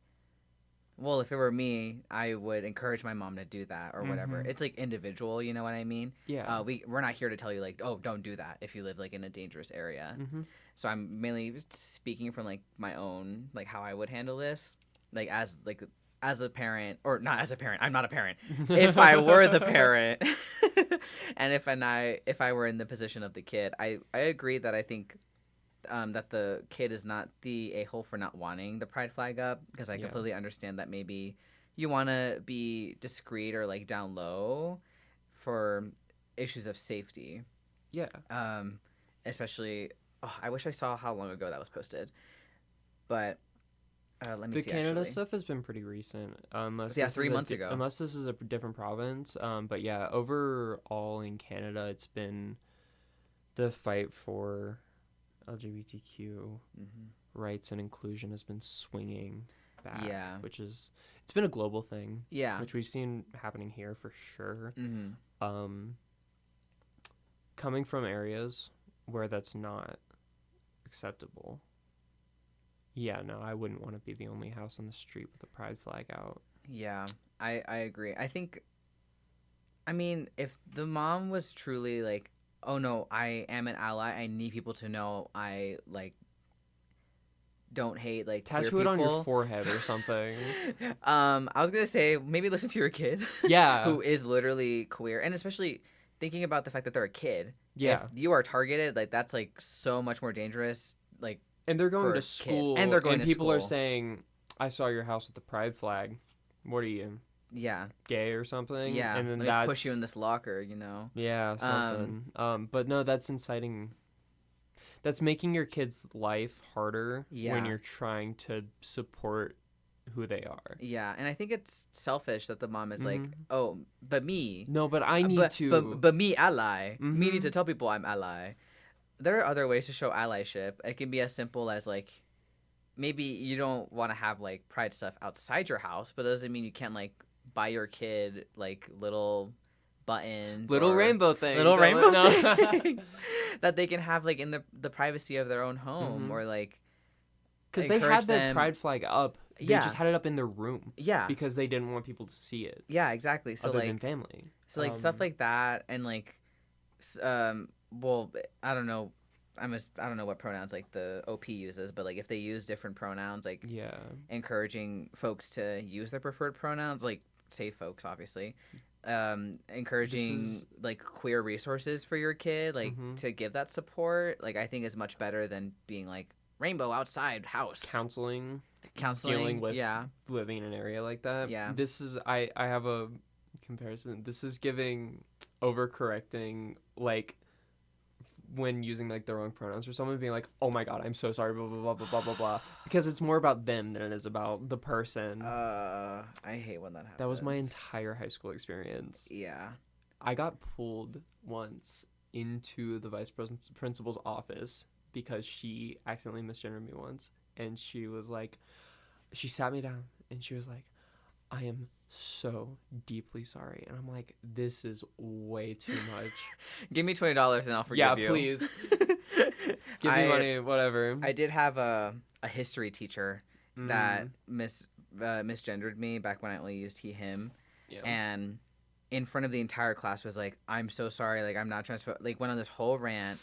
Speaker 2: well, if it were me, I would encourage my mom to do that or whatever.
Speaker 1: Mhm.
Speaker 2: It's like individual, you know what I mean?
Speaker 1: Yeah.
Speaker 2: We're not here to tell you like, oh, don't do that if you live like in a dangerous area.
Speaker 1: Mm-hmm.
Speaker 2: So I'm mainly speaking from like my own like how I would handle this, like as a parent, or not as a parent. I'm not a parent. If I were the parent, and if I were in the position of the kid, I agree that I think that the kid is not the a-hole for not wanting the pride flag up, because I
Speaker 1: Yeah.
Speaker 2: completely understand that maybe you want to be discreet or like down low for issues of safety.
Speaker 1: Yeah.
Speaker 2: Especially, I wish I saw how long ago that was posted, but let me
Speaker 1: The
Speaker 2: see.
Speaker 1: Canada
Speaker 2: actually.
Speaker 1: stuff has been pretty recent, unless
Speaker 2: Yeah,
Speaker 1: this
Speaker 2: 3
Speaker 1: is
Speaker 2: months ago.
Speaker 1: Unless this is a different province. But yeah, overall in Canada, it's been the fight for LGBTQ
Speaker 2: Mm-hmm.
Speaker 1: rights and inclusion has been swinging back.
Speaker 2: Yeah.
Speaker 1: It's been a global thing,
Speaker 2: Yeah.
Speaker 1: which we've seen happening here for sure.
Speaker 2: Mm-hmm.
Speaker 1: Coming from areas where that's not acceptable. Yeah, no, I wouldn't want to be the only house on the street with a pride flag out.
Speaker 2: Yeah, I agree. I mean, if the mom was truly like, oh no, I am an ally, I need people to know I like don't hate like queer
Speaker 1: Tattoo it on your
Speaker 2: people.
Speaker 1: forehead or something.
Speaker 2: I was gonna say maybe listen to your kid.
Speaker 1: Yeah.
Speaker 2: Who is literally queer, and especially thinking about the fact that they're a kid.
Speaker 1: Yeah.
Speaker 2: If you are targeted, like that's like so much more dangerous. Like,
Speaker 1: And they're going
Speaker 2: for
Speaker 1: to
Speaker 2: a kid.
Speaker 1: school.
Speaker 2: And they're going to
Speaker 1: people are
Speaker 2: school.
Speaker 1: saying, I saw your house with the pride flag. What are you,
Speaker 2: yeah,
Speaker 1: gay or something?
Speaker 2: yeah.
Speaker 1: And then
Speaker 2: Let me
Speaker 1: that's
Speaker 2: push you in this locker, you know.
Speaker 1: Yeah, something. But no, that's inciting. That's making your kid's life harder
Speaker 2: Yeah.
Speaker 1: when you're trying to support who they are.
Speaker 2: Yeah, and I think it's selfish that the mom is like,
Speaker 1: Mhm.
Speaker 2: oh, but me.
Speaker 1: No, but I need
Speaker 2: but,
Speaker 1: to.
Speaker 2: But me ally. Me
Speaker 1: Mhm.
Speaker 2: need to tell people I'm ally. There are other ways to show allyship. It can be as simple as like, maybe you don't want to have like pride stuff outside your house, but that doesn't mean you can't like buy your kid like little buttons,
Speaker 1: Little
Speaker 2: or
Speaker 1: rainbow things.
Speaker 2: little rainbow
Speaker 1: No.
Speaker 2: things that they can have like in the privacy of their own home,
Speaker 1: Mhm.
Speaker 2: or like
Speaker 1: Because they
Speaker 2: encourage
Speaker 1: had the
Speaker 2: them-
Speaker 1: pride flag up. They
Speaker 2: Yeah.
Speaker 1: just had it up in their room
Speaker 2: yeah,
Speaker 1: because they didn't want people to see it
Speaker 2: yeah, exactly. So
Speaker 1: other
Speaker 2: like
Speaker 1: than family.
Speaker 2: stuff like that, and like well, I don't know. I don't know what pronouns like the OP uses, but like if they use different pronouns, like
Speaker 1: Yeah.
Speaker 2: encouraging folks to use their preferred pronouns, like safe folks, obviously. Encouraging
Speaker 1: is-
Speaker 2: like queer resources for your kid, like
Speaker 1: Mhm.
Speaker 2: to give that support, like I think is much better than being like rainbow outside house
Speaker 1: Counseling.
Speaker 2: counseling.
Speaker 1: dealing with
Speaker 2: yeah,
Speaker 1: living in an area like that.
Speaker 2: Yeah.
Speaker 1: This is I have a comparison. This is giving overcorrecting, like when using like the wrong pronouns for someone, being like, oh my god, I'm so sorry, blah blah blah blah blah blah blah, because it's more about them than it is about the person.
Speaker 2: I hate when that happens.
Speaker 1: That was my entire high school experience.
Speaker 2: Yeah.
Speaker 1: I got pulled once into the vice principal's office because she accidentally misgendered me once, and she was like, she sat me down and she was like, I am so deeply sorry. And I'm like, this is way too much.
Speaker 2: Give me $20 and I'll forgive
Speaker 1: Yeah,
Speaker 2: you.
Speaker 1: please. Give me money, whatever.
Speaker 2: I did have a history teacher that
Speaker 1: Mm,
Speaker 2: misgendered me back when I only used he, him,
Speaker 1: yeah.
Speaker 2: and in front of the entire class was like, I'm so sorry, like I'm not trying to, like went on this whole rant,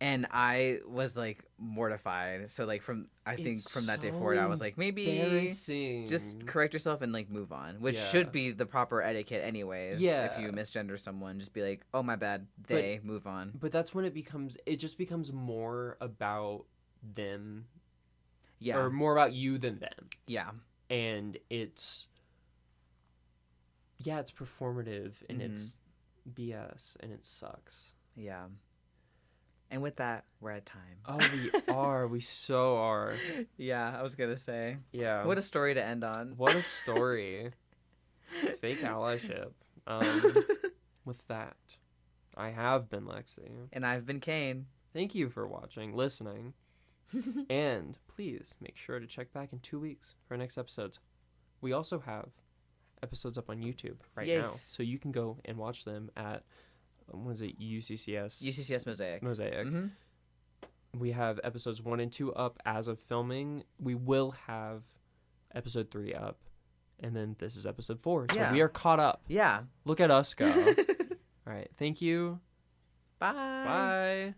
Speaker 2: And I was like mortified. So like from that day forward, I was like, maybe
Speaker 1: Embarrassing.
Speaker 2: just correct yourself and like move on, which
Speaker 1: Yeah.
Speaker 2: should be the proper etiquette anyways.
Speaker 1: Yeah.
Speaker 2: If you misgender someone, just be like, oh my bad, move on.
Speaker 1: But that's when it just becomes more about them,
Speaker 2: Yeah.
Speaker 1: or more about you than them.
Speaker 2: Yeah.
Speaker 1: And it's performative, and it's BS, and it sucks.
Speaker 2: Yeah. And with that, we're at time.
Speaker 1: Oh, we so are.
Speaker 2: Yeah, I was gonna say.
Speaker 1: Yeah.
Speaker 2: What a story to end on.
Speaker 1: What a story. Fake allyship. With that, I have been Lexi.
Speaker 2: And I've been Kane.
Speaker 1: Thank you for watching, listening, and please make sure to check back in 2 weeks for our next episodes. We also have episodes up on YouTube right now, so you can go and watch them at UCCS
Speaker 2: Mosaic.
Speaker 1: Mm-hmm. We have episodes 1 and 2 up as of filming. We will have episode 3 up, and then this is episode 4, so we are caught up.
Speaker 2: Yeah.
Speaker 1: Look at us go. All right, thank you.
Speaker 2: Bye.
Speaker 1: Bye.